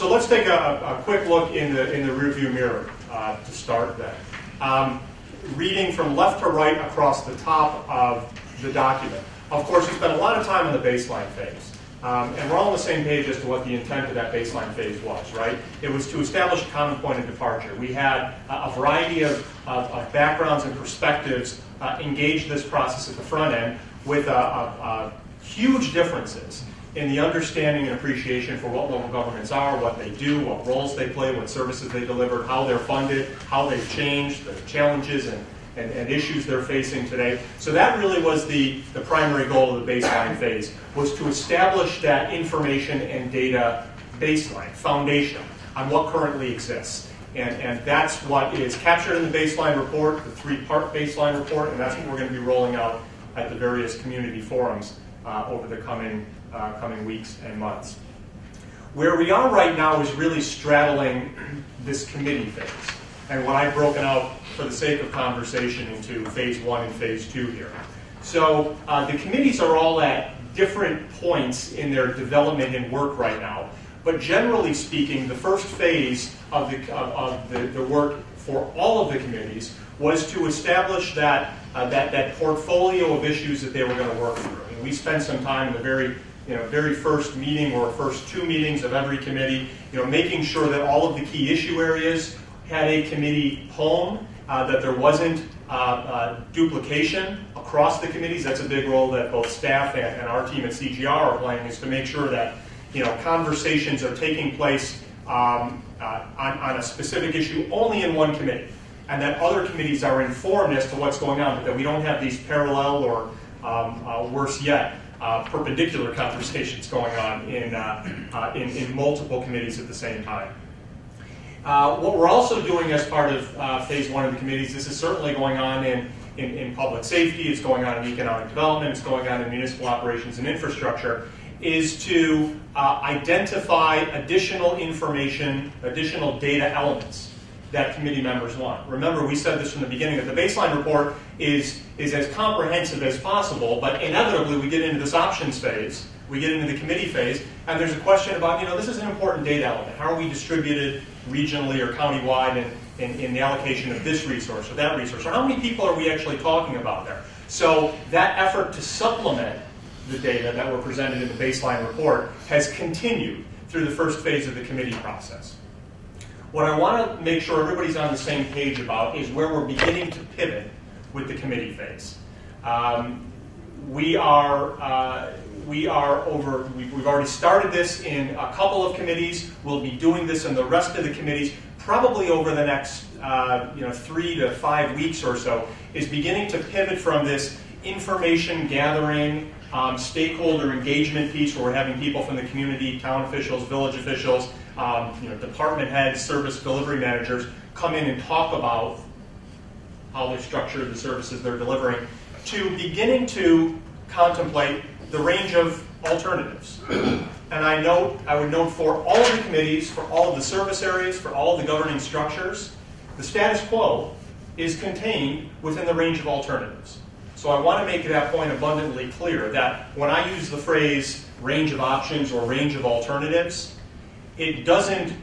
let's take a quick look in the rearview mirror to start then. Reading from left to right across the top of the document. Of course, we spent a lot of time on the baseline phase. And we're all on the same page as to what the intent of that baseline phase was, right? It was to establish a common point of departure. We had a variety of backgrounds and perspectives engage this process at the front end with huge differences in the understanding and appreciation for what local governments are, what they do, what roles they play, what services they deliver, how they're funded, how they've changed, the challenges and issues they're facing today. So that really was the primary goal of the baseline phase, was to establish that information and data baseline, foundation, on what currently exists. And that's what is captured in the baseline report, the three-part baseline report, and that's what we're going to be rolling out at the various community forums over the coming weeks and months. Where we are right now is really straddling this committee phase, and what I've broken out for the sake of conversation into phase 1 and phase 2 here. So the committees are all at different points in their development and work right now, but generally speaking, the first phase of the work for all of the committees was to establish that portfolio of issues that they were going to work through. And we spent some time in the very first meeting or first 2 meetings of every committee, making sure that all of the key issue areas had a committee home, that there wasn't duplication across the committees. That's a big role that both staff and our team at CGR are playing, is to make sure that conversations are taking place on a specific issue only in one committee, and that other committees are informed as to what's going on, but that we don't have these parallel or worse yet, perpendicular conversations going on in multiple committees at the same time. What we're also doing as part of phase 1 of the committees, this is certainly going on in public safety, it's going on in economic development, it's going on in municipal operations and infrastructure, is to identify additional information, additional data elements that committee members want. Remember, we said this from the beginning, that the baseline report is as comprehensive as possible, but inevitably we get into this options phase, we get into the committee phase, and there's a question about, this is an important data element. How are we distributed regionally or countywide in the allocation of this resource or that resource? Or how many people are we actually talking about there? So that effort to supplement the data that were presented in the baseline report has continued through the first phase of the committee process. What I want to make sure everybody's on the same page about is where we're beginning to pivot with the committee phase. We've already started this in a couple of committees. We'll be doing this in the rest of the committees, probably over the next 3 to 5 weeks or so, is beginning to pivot from this information gathering, stakeholder engagement piece where we're having people from the community, town officials, village officials, department heads, service delivery managers come in and talk about how they've structured the services they're delivering, to beginning to contemplate the range of alternatives. And I would note for all of the committees, for all of the service areas, for all of the governing structures, the status quo is contained within the range of alternatives. So I want to make that point abundantly clear, that when I use the phrase range of options or range of alternatives, it doesn't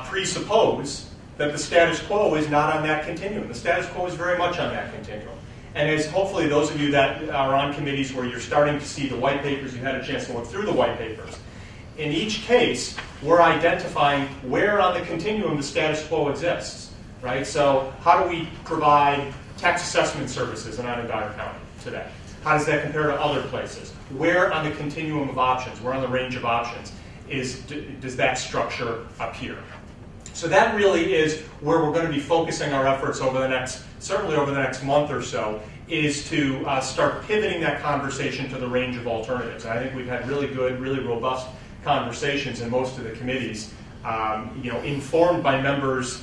presuppose that the status quo is not on that continuum. The status quo is very much on that continuum. And as hopefully those of you that are on committees where you're starting to see the white papers, you had a chance to look through the white papers. In each case, we're identifying where on the continuum the status quo exists, right? So how do we provide tax assessment services in Onondaga County today? How does that compare to other places? Where on the continuum of options, where on the range of options does that structure appear? So that really is where we're going to be focusing our efforts certainly over the next month or so, is to start pivoting that conversation to the range of alternatives. And I think we've had really good, really robust conversations in most of the committees, informed by members,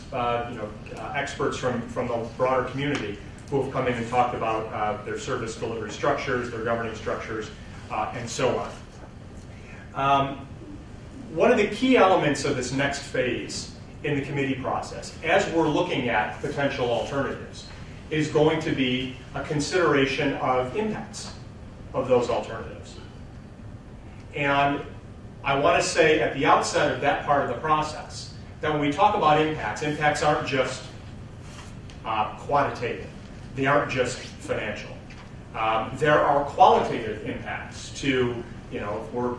experts from the broader community who have come in and talked about their service delivery structures, their governing structures, and so on. One of the key elements of this next phase in the committee process, as we're looking at potential alternatives, is going to be a consideration of impacts of those alternatives. And I want to say at the outset of that part of the process that when we talk about impacts aren't just quantitative. They aren't just financial. There are qualitative impacts to, if we're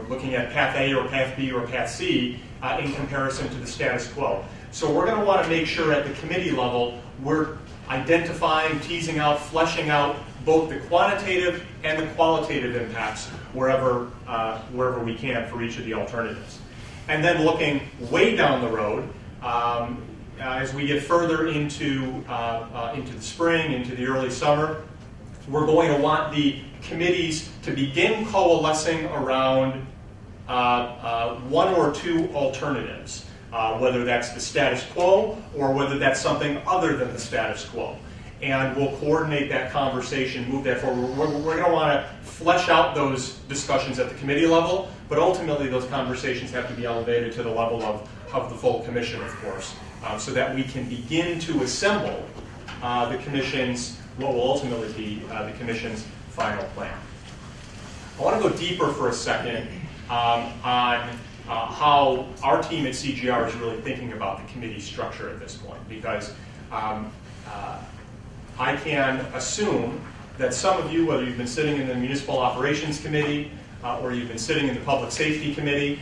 looking at Path A or Path B or Path C in comparison to the status quo. So we're going to want to make sure at the committee level we're identifying, teasing out, fleshing out both the quantitative and the qualitative impacts wherever we can for each of the alternatives. And then looking way down the road, as we get further into the spring, into the early summer, we're going to want the committees to begin coalescing around 1 or 2 alternatives whether that's the status quo or whether that's something other than the status quo. And we'll coordinate that conversation, move that forward. We're going to want to flesh out those discussions at the committee level, but ultimately those conversations have to be elevated to the level of the full commission, of course, so that we can begin to assemble the commission's, what will ultimately be the commission's final plan. I want to go deeper for a second on how our team at CGR is really thinking about the committee structure at this point, because I can assume that some of you, whether you've been sitting in the Municipal Operations Committee or you've been sitting in the Public Safety Committee,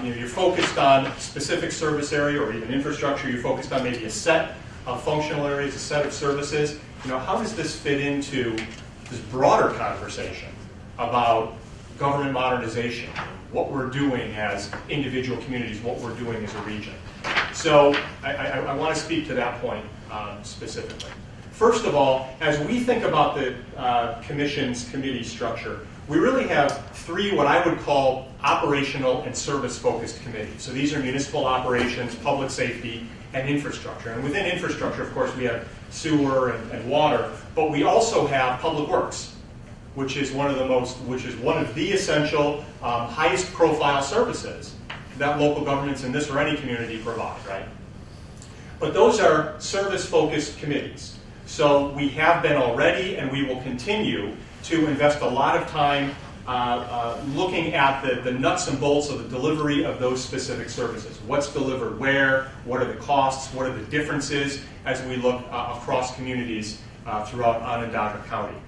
you're focused on specific service area or even infrastructure. You're focused on maybe a set of functional areas, a set of services. How does this fit into this broader conversation about government modernization, what we're doing as individual communities, what we're doing as a region? So I want to speak to that point specifically. First of all, as we think about the Commission's committee structure, we really have three what I would call operational and service-focused committees. So these are municipal operations, public safety, and infrastructure. And within infrastructure, of course, we have sewer and water, but we also have public works, which is one of the essential, highest profile services that local governments in this or any community provide, right? But those are service-focused committees. So we have been already, and we will continue to invest a lot of time looking at the nuts and bolts of the delivery of those specific services. What's delivered where, what are the costs, what are the differences as we look across communities throughout Onondaga County.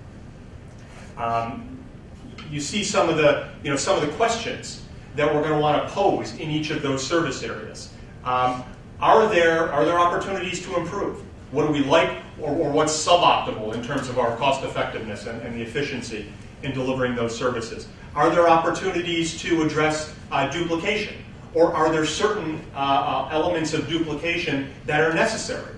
You see some of the questions that we're going to want to pose in each of those service areas. Are there opportunities to improve? What do we like, or what's suboptimal in terms of our cost effectiveness and the efficiency in delivering those services? Are there opportunities to address duplication? Or are there certain elements of duplication that are necessary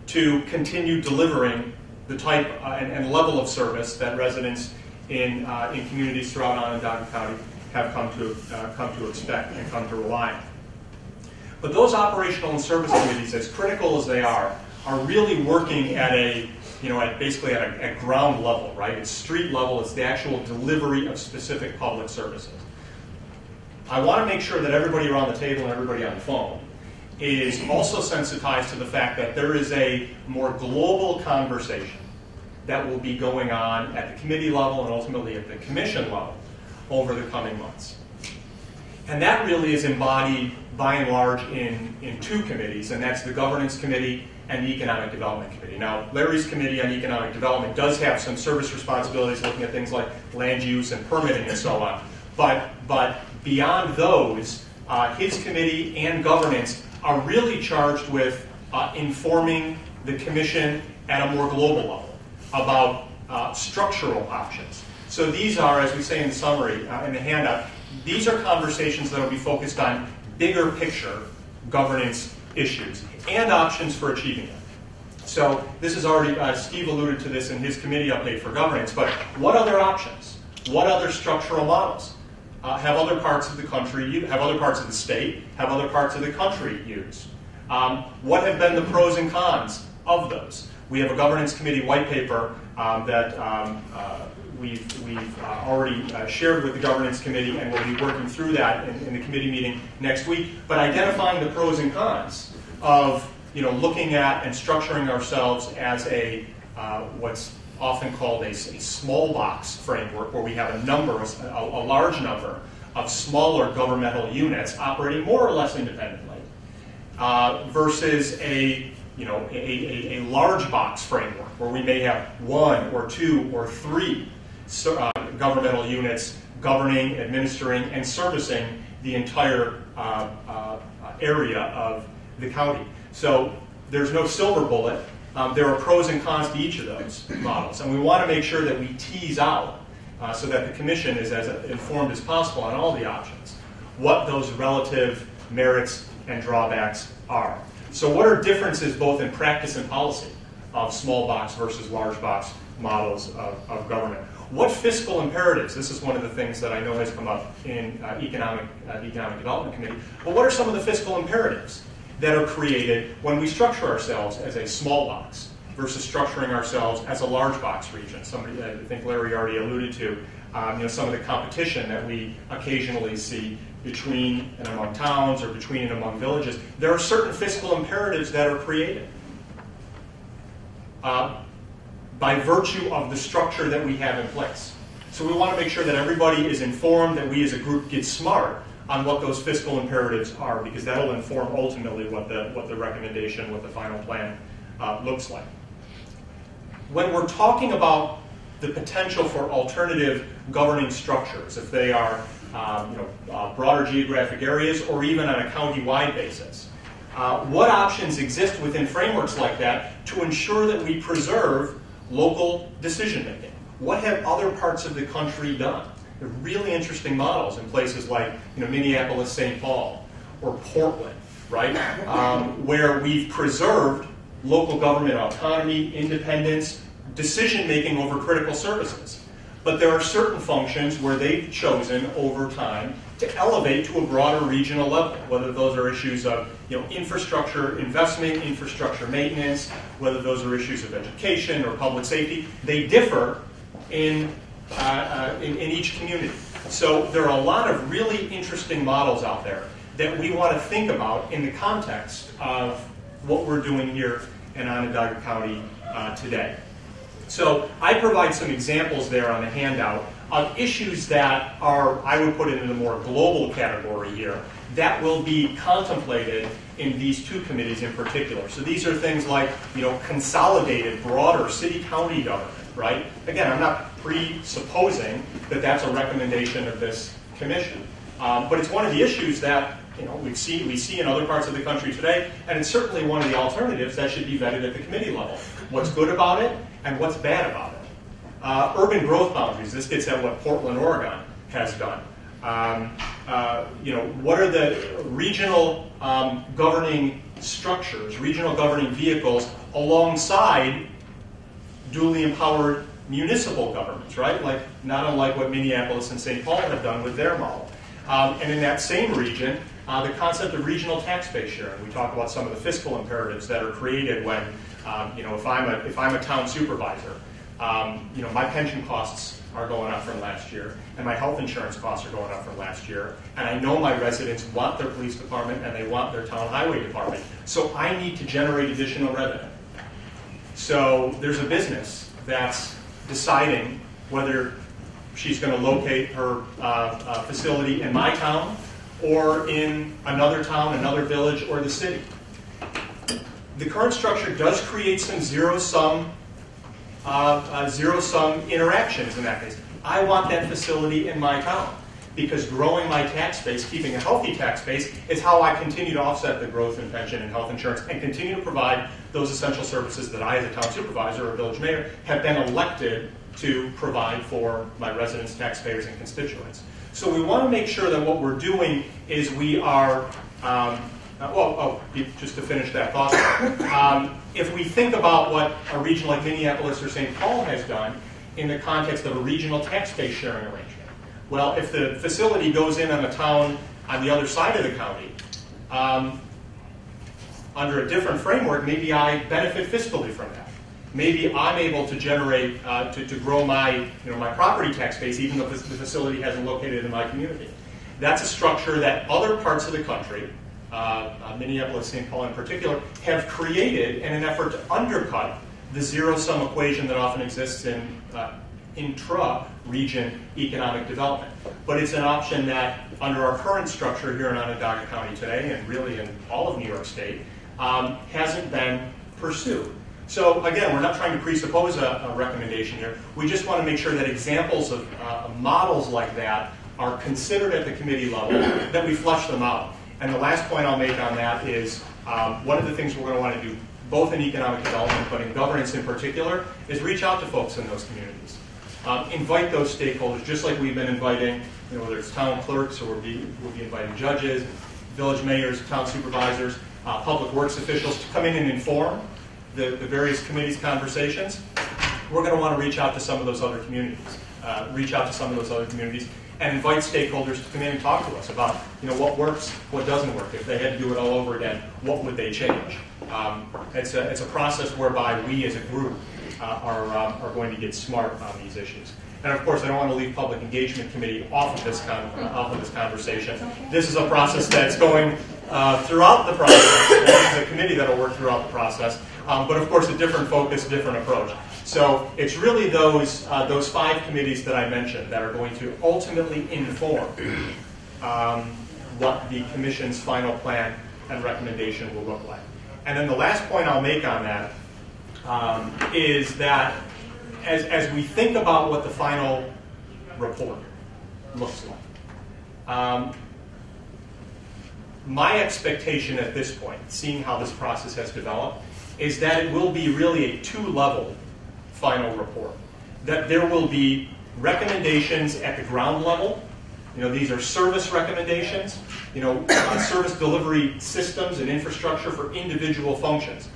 to continue delivering the type and level of service that residents in communities throughout Onondaga County have come to expect and come to rely on? But those operational and service committees, as critical as they are really working at basically at a ground level, right? It's street level, it's the actual delivery of specific public services. I want to make sure that everybody around the table and everybody on the phone is also sensitized to the fact that there is a more global conversation that will be going on at the committee level and ultimately at the commission level over the coming months. And that really is embodied by and large in two committees, and that's the Governance Committee and the Economic Development Committee. Now, Larry's Committee on Economic Development does have some service responsibilities looking at things like land use and permitting and so on. But beyond those, his committee and governance are really charged with informing the commission at a more global level about structural options. So these are, as we say in the summary, in the handout, these are conversations that will be focused on bigger picture governance issues and options for achieving them. So this is already, Steve alluded to this in his committee update for governance, but what other options, what other structural models have other parts of the country, have other parts of the state, have other parts of the country used? What have been the pros and cons of those? We have a governance committee white paper that we've already shared with the governance committee, and we'll be working through that in the committee meeting next week. But identifying the pros and cons of looking at and structuring ourselves as a what's often called a small box framework, where we have a large number of smaller governmental units operating more or less independently, versus a large box framework where we may have one or two or three governmental units governing, administering, and servicing the entire area of the county. So there's no silver bullet. There are pros and cons to each of those models, and we want to make sure that we tease out so that the commission is as informed as possible on all the options, what those relative merits and drawbacks are. So what are differences both in practice and policy of small box versus large box models of government? what fiscal imperatives, this is one of the things that I know has come up in the Economic Development Committee, but what are some of the fiscal imperatives that are created when we structure ourselves as a small box versus structuring ourselves as a large box region? Somebody, I think Larry already alluded to, some of the competition that we occasionally see between and among towns or between and among villages. There are certain fiscal imperatives that are created by virtue of the structure that we have in place. So we want to make sure that everybody is informed, that we as a group get smart on what those fiscal imperatives are, because that will inform ultimately what the recommendation, what the final plan looks like. When we're talking about the potential for alternative governing structures, if they are broader geographic areas or even on a county-wide basis, what options exist within frameworks like that to ensure that we preserve local decision-making? What have other parts of the country done? There are really interesting models in places like Minneapolis, St. Paul, or Portland, right? Where we've preserved local government autonomy, independence, decision-making over critical services. But there are certain functions where they've chosen over time to elevate to a broader regional level, whether those are issues of infrastructure investment, infrastructure maintenance, whether those are issues of education or public safety. They differ in each community. So there are a lot of really interesting models out there that we want to think about in the context of what we're doing here in Onondaga County today. So I provide some examples there on the handout of issues that are, I would put it in the more global category here, that will be contemplated in these two committees in particular. So these are things like, consolidated, broader city-county government, right? Again, I'm not presupposing that that's a recommendation of this commission. But it's one of the issues that we see in other parts of the country today, and it's certainly one of the alternatives that should be vetted at the committee level. What's good about it and what's bad about it. Urban growth boundaries, this gets at what Portland, Oregon has done. What are the regional governing structures, regional governing vehicles alongside duly empowered municipal governments, right? Like, not unlike what Minneapolis and St. Paul have done with their model. And in that same region, the concept of regional tax base sharing. We talk about some of the fiscal imperatives that are created when, if I'm a town supervisor, my pension costs are going up from last year, and my health insurance costs are going up from last year, and I know my residents want their police department and they want their town highway department, so I need to generate additional revenue. So there's a business that's deciding whether she's going to locate her facility in my town or in another town, another village, or the city. The current structure does create some zero-sum interactions in that case. I want that facility in my town because growing my tax base, keeping a healthy tax base, is how I continue to offset the growth in pension and health insurance and continue to provide those essential services that I, as a town supervisor or village mayor, have been elected to provide for my residents, taxpayers, and constituents. So we want to make sure that what we're doing is we are, just to finish that thought, if we think about what a region like Minneapolis or St. Paul has done in the context of a regional tax base sharing arrangement, well, if the facility goes in on a town on the other side of the county, under a different framework, maybe I benefit fiscally from that. Maybe I'm able to generate, to grow my property tax base even though the facility hasn't located in my community. That's a structure that other parts of the country, Minneapolis, St. Paul in particular, have created in an effort to undercut the zero-sum equation that often exists in intra-region economic development. But it's an option that, under our current structure here in Onondaga County today, and really in all of New York State, hasn't been pursued. So again, we're not trying to presuppose a recommendation here. We just want to make sure that examples of models like that are considered at the committee level, that we flesh them out. And the last point I'll make on that is one of the things we're going to want to do, both in economic development but in governance in particular, is reach out to folks in those communities. Invite those stakeholders, just like we've been inviting, whether it's town clerks or we'll be inviting judges, village mayors, town supervisors, public works officials to come in and inform the various committees' conversations. we're going to want to reach out to some of those other communities, and invite stakeholders to come in and talk to us about, what works, what doesn't work. If they had to do it all over again, what would they change? It's a process whereby we as a group are going to get smart on these issues. And of course, I don't want to leave Public Engagement Committee off of this conversation. This is a process that's going throughout the process. This is a committee that will work throughout the process. But of course, a different focus, different approach. So it's really those 5 committees that I mentioned that are going to ultimately inform what the Commission's final plan and recommendation will look like. And then the last point I'll make on that is that as we think about what the final report looks like, my expectation at this point, seeing how this process has developed, is that it will be really a 2-level final report. That there will be recommendations at the ground level. These are service recommendations, service delivery systems and infrastructure for individual functions.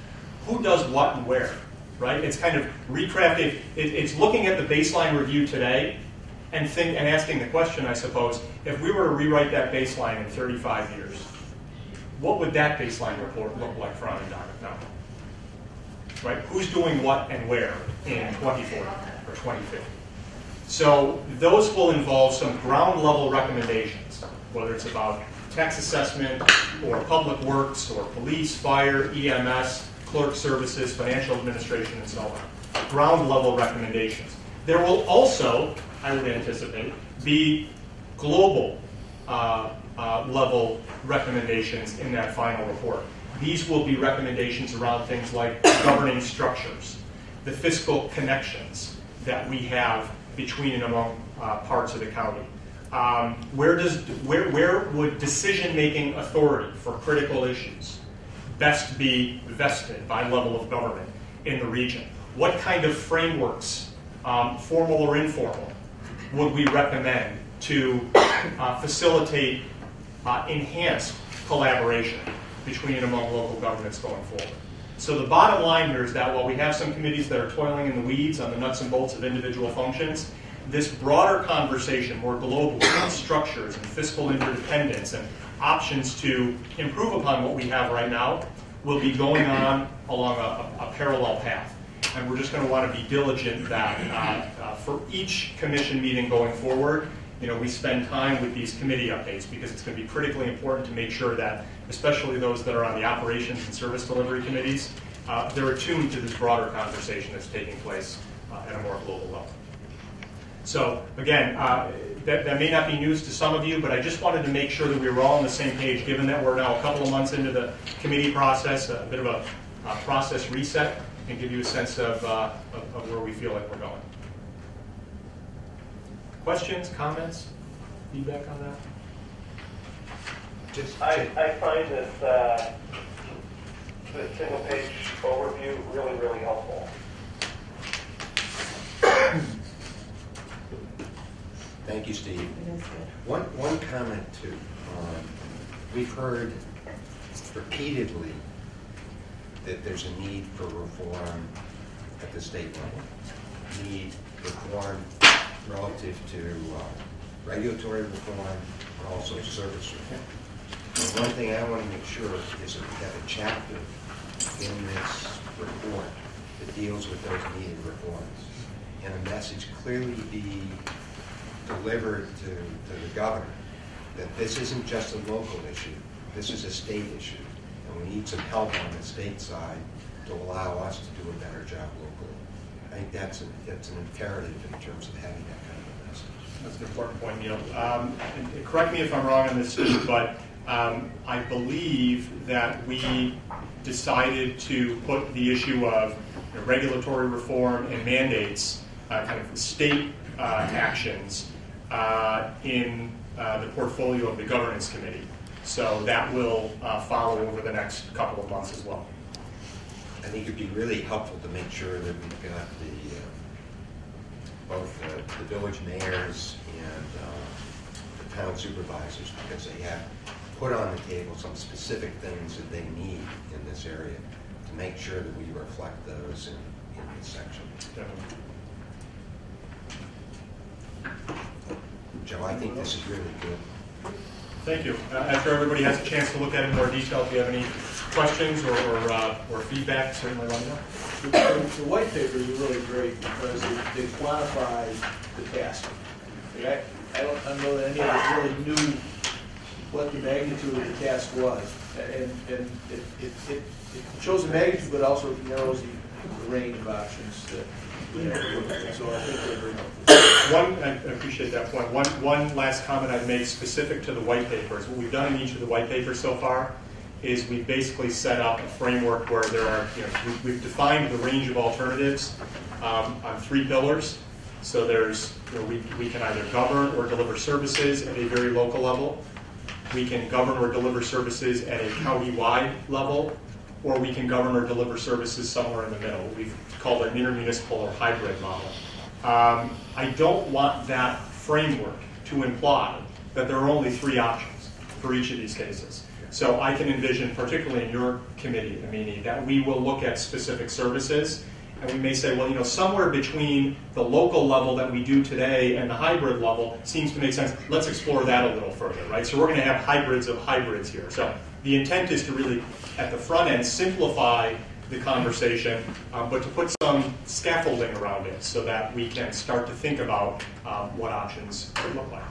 Who does what and where, right? It's kind of recrafting. It's looking at the baseline review today and asking the question, I suppose, if we were to rewrite that baseline in 35 years, what would that baseline report look like for Onondaga County? Right? Who's doing what and where in 2040 or 2050? So those will involve some ground level recommendations, whether it's about tax assessment or public works or police, fire, EMS, clerk services, financial administration, and so on. Ground level recommendations. There will also, I would anticipate, be global level recommendations in that final report. These will be recommendations around things like governing structures, the fiscal connections that we have between and among parts of the county. Where would decision-making authority for critical issues best be vested by level of government in the region? What kind of frameworks, formal or informal, would we recommend to facilitate enhanced collaboration between and among local governments going forward? So the bottom line here is that while we have some committees that are toiling in the weeds on the nuts and bolts of individual functions, this broader conversation, more global, about structures and fiscal interdependence and options to improve upon what we have right now, will be going on along a parallel path. And we're just going to want to be diligent that for each commission meeting going forward, we spend time with these committee updates, because it's going to be critically important to make sure that, especially those that are on the operations and service delivery committees, they're attuned to this broader conversation that's taking place at a more global level. So again, that may not be news to some of you, but I just wanted to make sure that we were all on the same page, given that we're now a couple of months into the committee process, a bit of a process reset, and give you a sense of where we feel like we're going. Questions, comments, feedback on that? I find this the single-page overview really, really helpful. Thank you, Steve. One comment too. We've heard repeatedly that there's a need for reform at the state level. Need reform relative to regulatory reform, but also service reform. And one thing I want to make sure is that we have a chapter in this report that deals with those needed reforms, and a message clearly be delivered to the governor that this isn't just a local issue, this is a state issue, and we need some help on the state side to allow us to do a better job locally. I think that's an imperative in terms of having that kind of a message. That's an important point, Neil. And correct me if I'm wrong on this, Steve, but I believe that we decided to put the issue of regulatory reform and mandates, kind of state actions, in the portfolio of the governance committee. So that will follow over the next couple of months as well. I think it'd be really helpful to make sure that we've got both the village mayors and the town supervisors, because they have put on the table some specific things that they need in this area, to make sure that we reflect those in this section. Definitely. I think this is really good. Thank you. After everybody has a chance to look at it in more detail, if you have any questions or feedback, certainly let me know. The white papers are really great because they quantify the task. Okay? I don't know that any of us really knew what the magnitude of the task was. And it shows the magnitude, but also it narrows the range of options that we have to look at. So I think they're very helpful. I appreciate that point. One last comment I'd make specific to the white papers. What we've done in each of the white papers so far is we've basically set up a framework where there are, we've defined the range of alternatives on 3 pillars. So there's, we can either govern or deliver services at a very local level. We can govern or deliver services at a county-wide level, or we can govern or deliver services somewhere in the middle. We've called it an intermunicipal or hybrid model. I don't want that framework to imply that there are only 3 options for each of these cases. So I can envision, particularly in your committee, Amini, that we will look at specific services, and we may say, well, somewhere between the local level that we do today and the hybrid level seems to make sense. Let's explore that a little further, right? So we're going to have hybrids of hybrids here. So the intent is to really, at the front end, simplify the conversation, but to put some scaffolding around it so that we can start to think about what options could look like.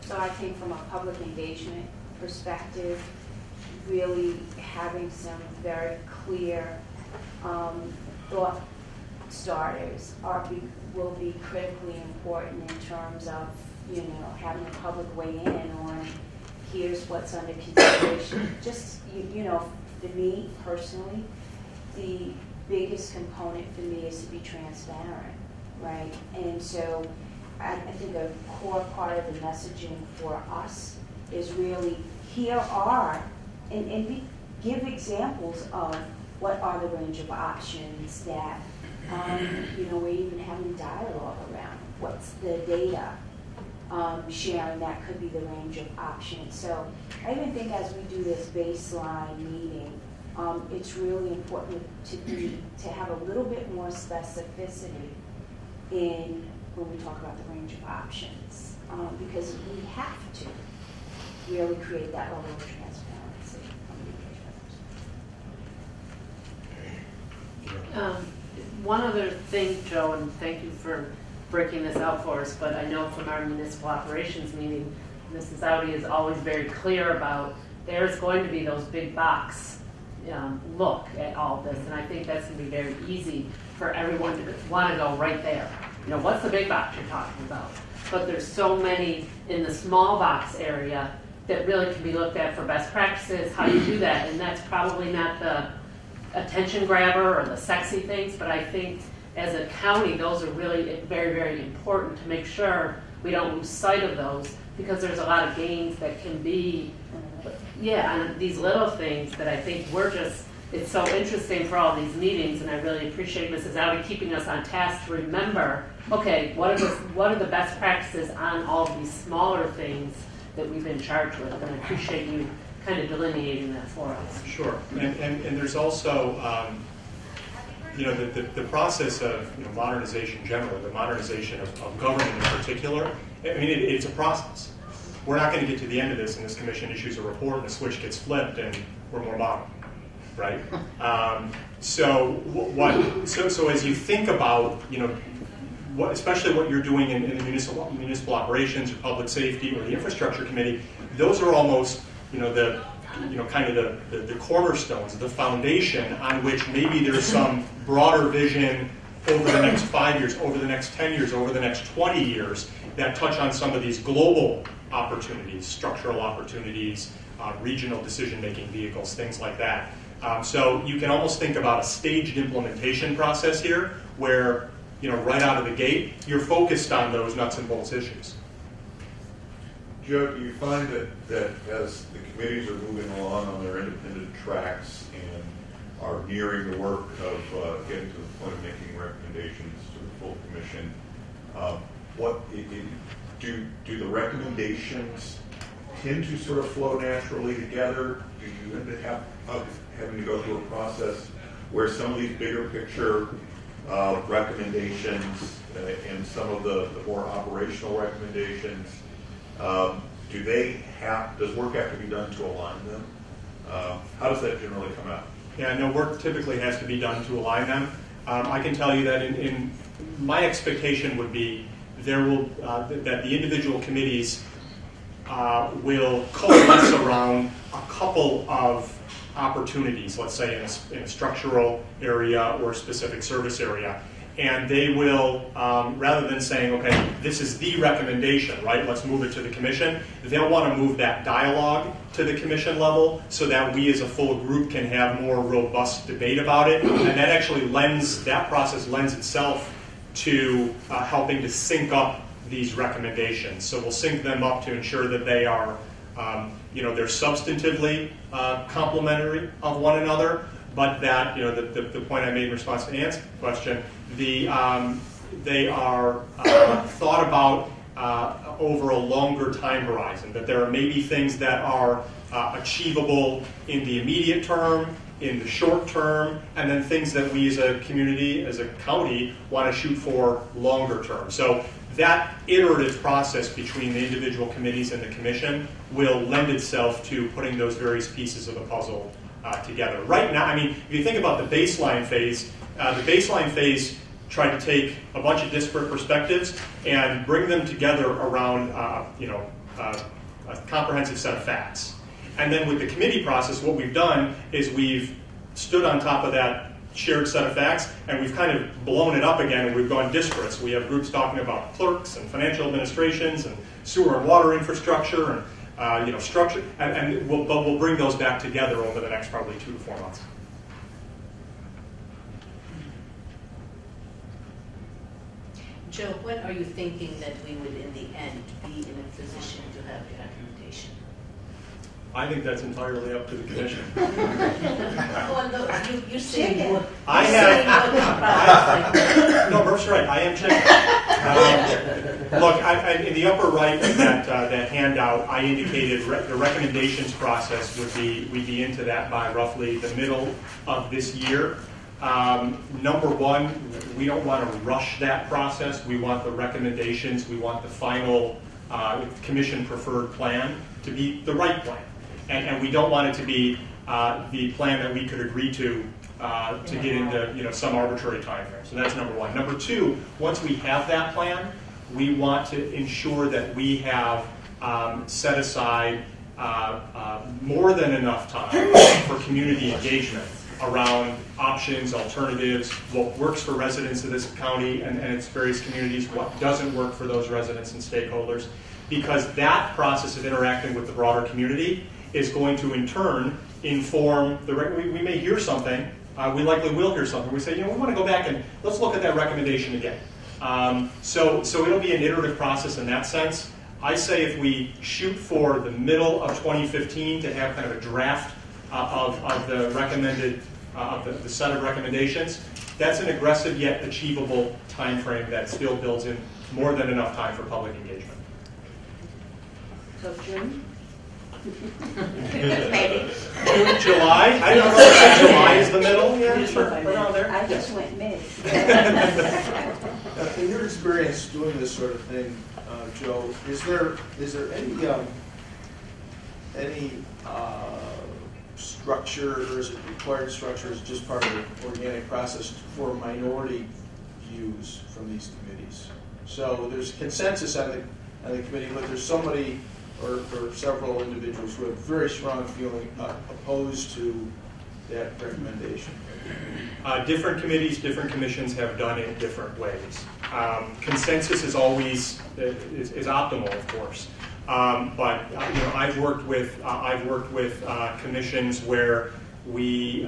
So I think from a public engagement perspective, really having some very clear thought starters will be critically important in terms of having the public weigh in on here's what's under consideration. Just for me personally, the biggest component for me is to be transparent, right? And so I think a core part of the messaging for us is really here are, and give examples of what are the range of options that we're even having dialogue around. What's the data sharing that could be the range of options. So I even think as we do this baseline meeting, it's really important to have a little bit more specificity in when we talk about the range of options, because we have to really create that level of transparency. One other thing, Joe, and thank you for breaking this out for us, but I know from our municipal operations meeting, Mrs. Audi is always very clear about there's going to be those big box look at all this, and I think that's going to be very easy for everyone to want to go right there. What's the big box you're talking about? But there's so many in the small box area that really can be looked at for best practices, how you do that, and that's probably not the attention grabber or the sexy things, but I think as a county, those are really very, very important to make sure we don't lose sight of those, because there's a lot of gains that can be, and these little things that I think it's so interesting for all these meetings, and I really appreciate Mrs. Audi keeping us on task to remember, okay, what are the best practices on all of these smaller things that we've been charged with, and I appreciate you kind of delineating that for us. Sure, and there's also, the process of modernization generally, the modernization of government in particular. I mean, it's a process. We're not going to get to the end of this, and this commission issues a report, and the switch gets flipped, and we're more modern, right? So as you think about, especially what you're doing in the municipal operations or public safety or the infrastructure committee, those are almost the cornerstones, the foundation on which maybe there's some broader vision over the next 5 years, over the next 10 years, over the next 20 years that touch on some of these global opportunities, structural opportunities, regional decision-making vehicles, things like that. So you can almost think about a staged implementation process here where, right out of the gate, you're focused on those nuts and bolts issues. Joe, do you find that as the committees are moving along on their independent tracks and are nearing the work of getting to the point of making recommendations to the full commission, do the recommendations tend to sort of flow naturally together? Do you end up having to go through a process where some of these bigger picture recommendations and some of the more operational recommendations, does work have to be done to align them? How does that generally come out? Yeah, no, work typically has to be done to align them. I can tell you that in my expectation would be that the individual committees will coalesce around a couple of opportunities, let's say in a structural area or a specific service area. And they will, rather than saying, okay, this is the recommendation, right, let's move it to the commission, they'll want to move that dialogue to the commission level so that we as a full group can have more robust debate about it. And that actually that process lends itself to helping to sync up these recommendations. So we'll sync them up to ensure that they are, they're substantively complementary of one another, but that, the point I made in response to Ann's question, they are thought about over a longer time horizon, that there are maybe things that are achievable in the immediate term, in the short term, and then things that we as a community, as a county, want to shoot for longer term. So that iterative process between the individual committees and the commission will lend itself to putting those various pieces of the puzzle together. Right now, I mean, if you think about the baseline phase tried to take a bunch of disparate perspectives and bring them together around a comprehensive set of facts. And then with the committee process, what we've done is we've stood on top of that shared set of facts, and we've kind of blown it up again, and we've gone disparate. So we have groups talking about clerks and financial administrations and sewer and water infrastructure and structure, but we'll bring those back together over the next probably 2 to 4 months. Joe, when are you thinking that we would, in the end, be in a position to have a recommendation? I think that's entirely up to the commission. Well, no, you're saying what? No, Murph's right. I am chicken. Look, in the upper right of that handout, I indicated the recommendations process we'd be into that by roughly the middle of this year. Number one, we don't want to rush that process. We want the recommendations, we want the final commission preferred plan to be the right plan. And we don't want it to be the plan that we could agree to get into some arbitrary time frame. So that's number one. Number two, once we have that plan, we want to ensure that we have set aside more than enough time for community engagement around options, alternatives, what works for residents of this county and its various communities, what doesn't work for those residents and stakeholders, because that process of interacting with the broader community is going to in turn inform we may hear something, we likely will hear something. We say, we want to go back and let's look at that recommendation again. So it'll be an iterative process in that sense. I say if we shoot for the middle of 2015 to have kind of a draft of the recommended, the set of recommendations, that's an aggressive yet achievable time frame that still builds in more than enough time for public engagement. So June? Maybe. June, July? I don't know if July is the middle. Yeah, sure. Around there. I just went mid. In your experience doing this sort of thing, Joe, is there any structure, or is it required structure as just part of the organic process for minority views from these committees? So there's consensus on the committee, but there's somebody or several individuals who have very strong feeling opposed to that recommendation. Different committees, different commissions have done it different ways. Consensus is always is optimal, of course. But I've worked with commissions where we,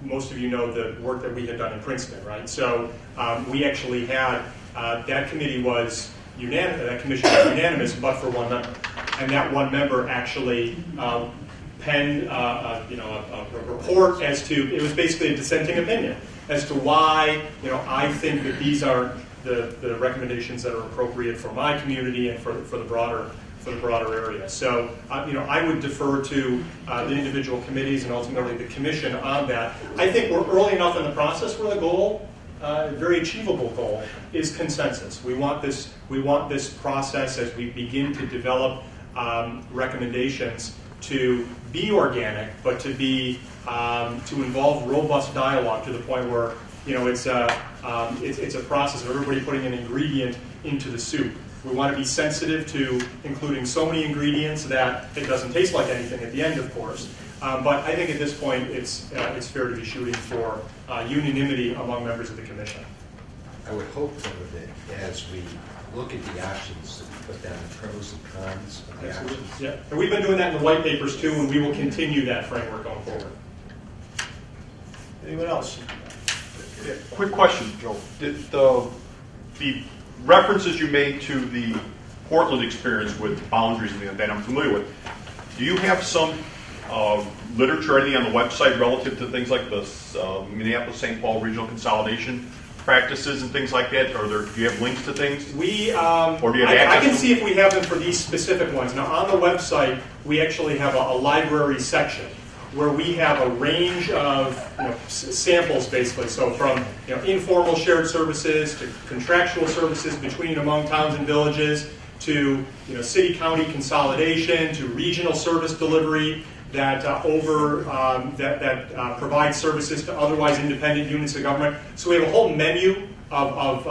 most of you know the work that we had done in Princeton, right? So we actually had that committee was unanimous. That commission was unanimous, but for one member, and that one member actually penned a report as to, it was basically a dissenting opinion as to why I think that these are the recommendations that are appropriate for my community and for the broader for the broader area. So, I would defer to the individual committees and ultimately the commission on that. I think we're early enough in the process where the goal, very achievable goal, is consensus. We want this process as we begin to develop recommendations to be organic, but to be to involve robust dialogue to the point where it's a process of everybody putting an ingredient into the soup. We want to be sensitive to including so many ingredients that it doesn't taste like anything at the end, of course. But I think at this point it's fair to be shooting for unanimity among members of the commission. I would hope, though, that as we look at the options, put down the pros and cons of the options. Yeah, and we've been doing that in the white papers too, and we will continue that framework going forward. Anyone else? Yeah, quick question, Joe. The references you made to the Portland experience with boundaries and that I'm familiar with, do you have some literature or anything on the website relative to things like the Minneapolis-St. Paul regional consolidation practices and things like that? Or do you have links to things? Or do you have I can see if we have them for these specific ones. Now, on the website, we actually have a library section where we have a range of samples, basically. So from informal shared services to contractual services between and among towns and villages to city-county consolidation to regional service delivery that provide services to otherwise independent units of government. So we have a whole menu of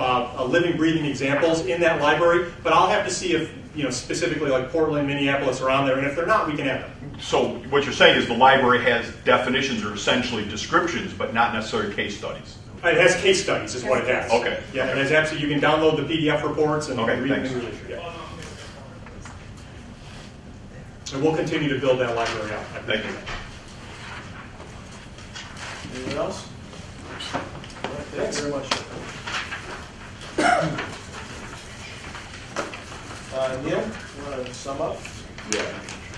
living, breathing examples in that library. But I'll have to see if specifically like Portland, Minneapolis are on there, and if they're not, we can add them. So what you're saying is the library has definitions or essentially descriptions, but not necessarily case studies. It has case studies, is what it has. Okay. Yeah, it has absolutely. You can download the PDF reports and read thanks. the literature. Yeah. And we'll continue to build that library out. Thank you. Anyone else? All right, thank you very much. Neil, you want to sum up? Yeah.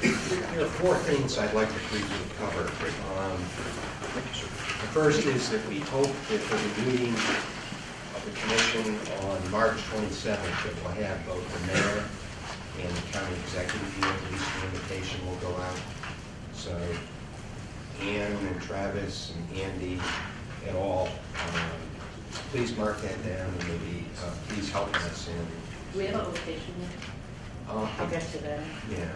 There are four things I'd like to briefly cover. The first is that we hope that for the meeting of the commission on March 27th that we'll have both the mayor and the county executive here. At least the invitation will go out. So Ann and Travis and Andy et al. Please mark that down and maybe please help us in. Do we have a location yet? I'll get to that. Yeah.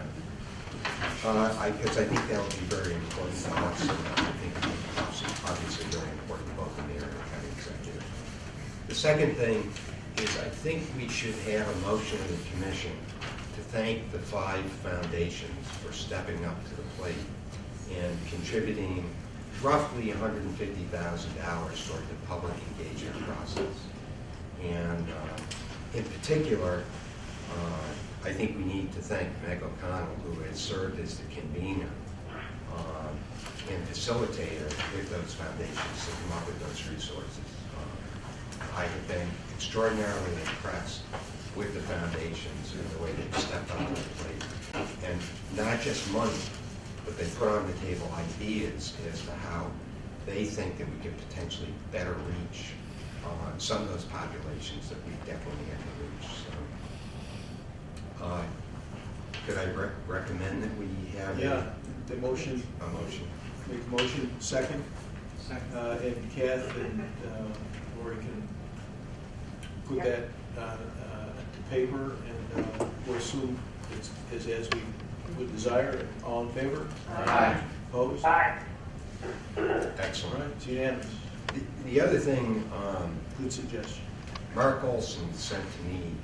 Because I think that will be very important to us. And I think it's obviously very important to both the mayor and the county executive. The second thing is I think we should have a motion of the commission to thank the 5 foundations for stepping up to the plate and contributing roughly $150,000 toward the public engagement process. And in particular, I think we need to thank Meg O'Connell, who has served as the convener and facilitator with those foundations to come up with those resources. I have been extraordinarily impressed with the foundations and the way they've stepped up to the plate. And not just money, but they put on the table ideas as to how they think that we could potentially better reach some of those populations that we definitely have to reach. So, could I recommend that we have the motion? A motion. Make a motion. Second. And Kath and Lori can put that to paper, and we'll assume it's as we would desire. All in favor? Aye. Opposed? Aye. Excellent. All right, it's unanimous. The other thing, Good suggestion. Mark Olson sent to me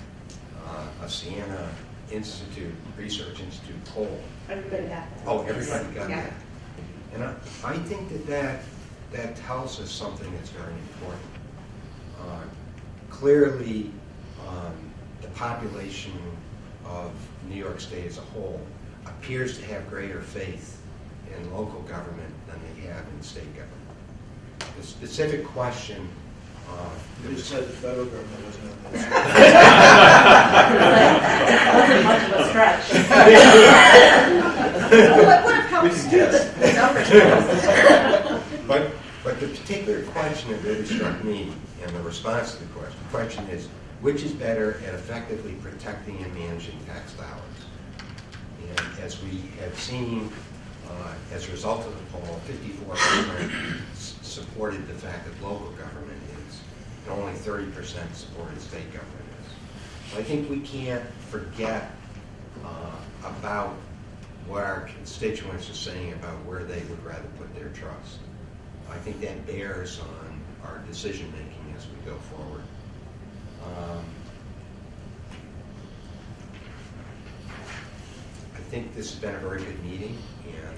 a Siena Institute, Research Institute poll. Everybody got that. Oh, everybody got Yeah. that. And I think that tells us something that's very important. Clearly, the population of New York State as a whole appears to have greater faith in local government than they have in state government. The specific question You just said the federal government wasn't on this. Wasn't much of a stretch. What if helps But the particular question that really struck me and the response to the question is, which is better at effectively protecting and managing tax dollars? And as we have seen, as a result of the poll, 54% supported the fact that local government is, and only 30% supported state government is. So I think we can't forget about what our constituents are saying about where they would rather put their trust. I think that bears on our decision making as we go forward. I think this has been a very good meeting, and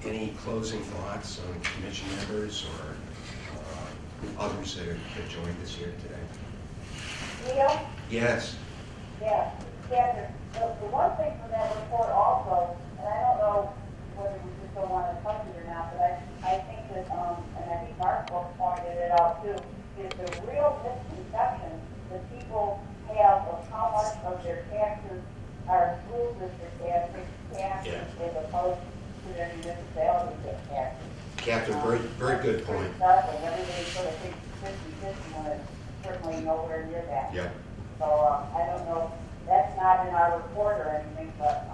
any closing thoughts on commission members or others that have joined us here today? Neil? Yes. Yeah, yeah, the one thing from that report also, and I don't know whether we just don't want to touch it or not, but I think that, and I think Mark pointed it out too, is the real misconception that people have of how much of their taxes are school district taxes as opposed to their municipality taxes. Catherine, very good point. Everybody sort of thinks 50-50 when it's certainly nowhere near that. Yeah. So I don't know, that's not in our report or anything, but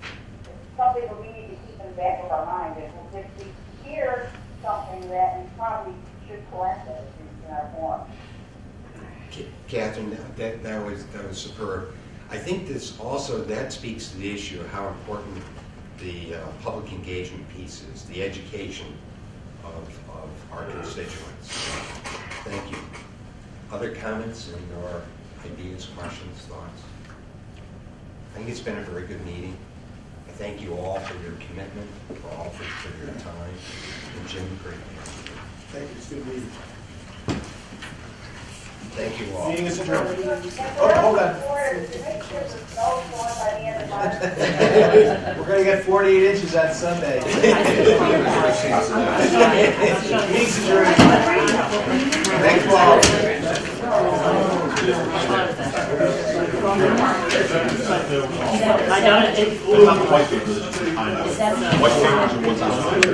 it's something that we need to keep in the back of our mind. If we hear something that we probably should correct it in our form. Catherine, that was superb. I think this also, that speaks to the issue of how important the public engagement piece is, the education of our constituents. Thank you. Other comments and or ideas, questions, thoughts? I think it's been a very good meeting. I thank you all for your commitment, for your time. And Jim, great. Thank you. It's good meeting. Thank you all. Meeting is adjourned. Oh, hold on. We're going to get 48 inches on Sunday. Meeting's adjourned. Thank you all. White papers are just behind us. White papers are what's on the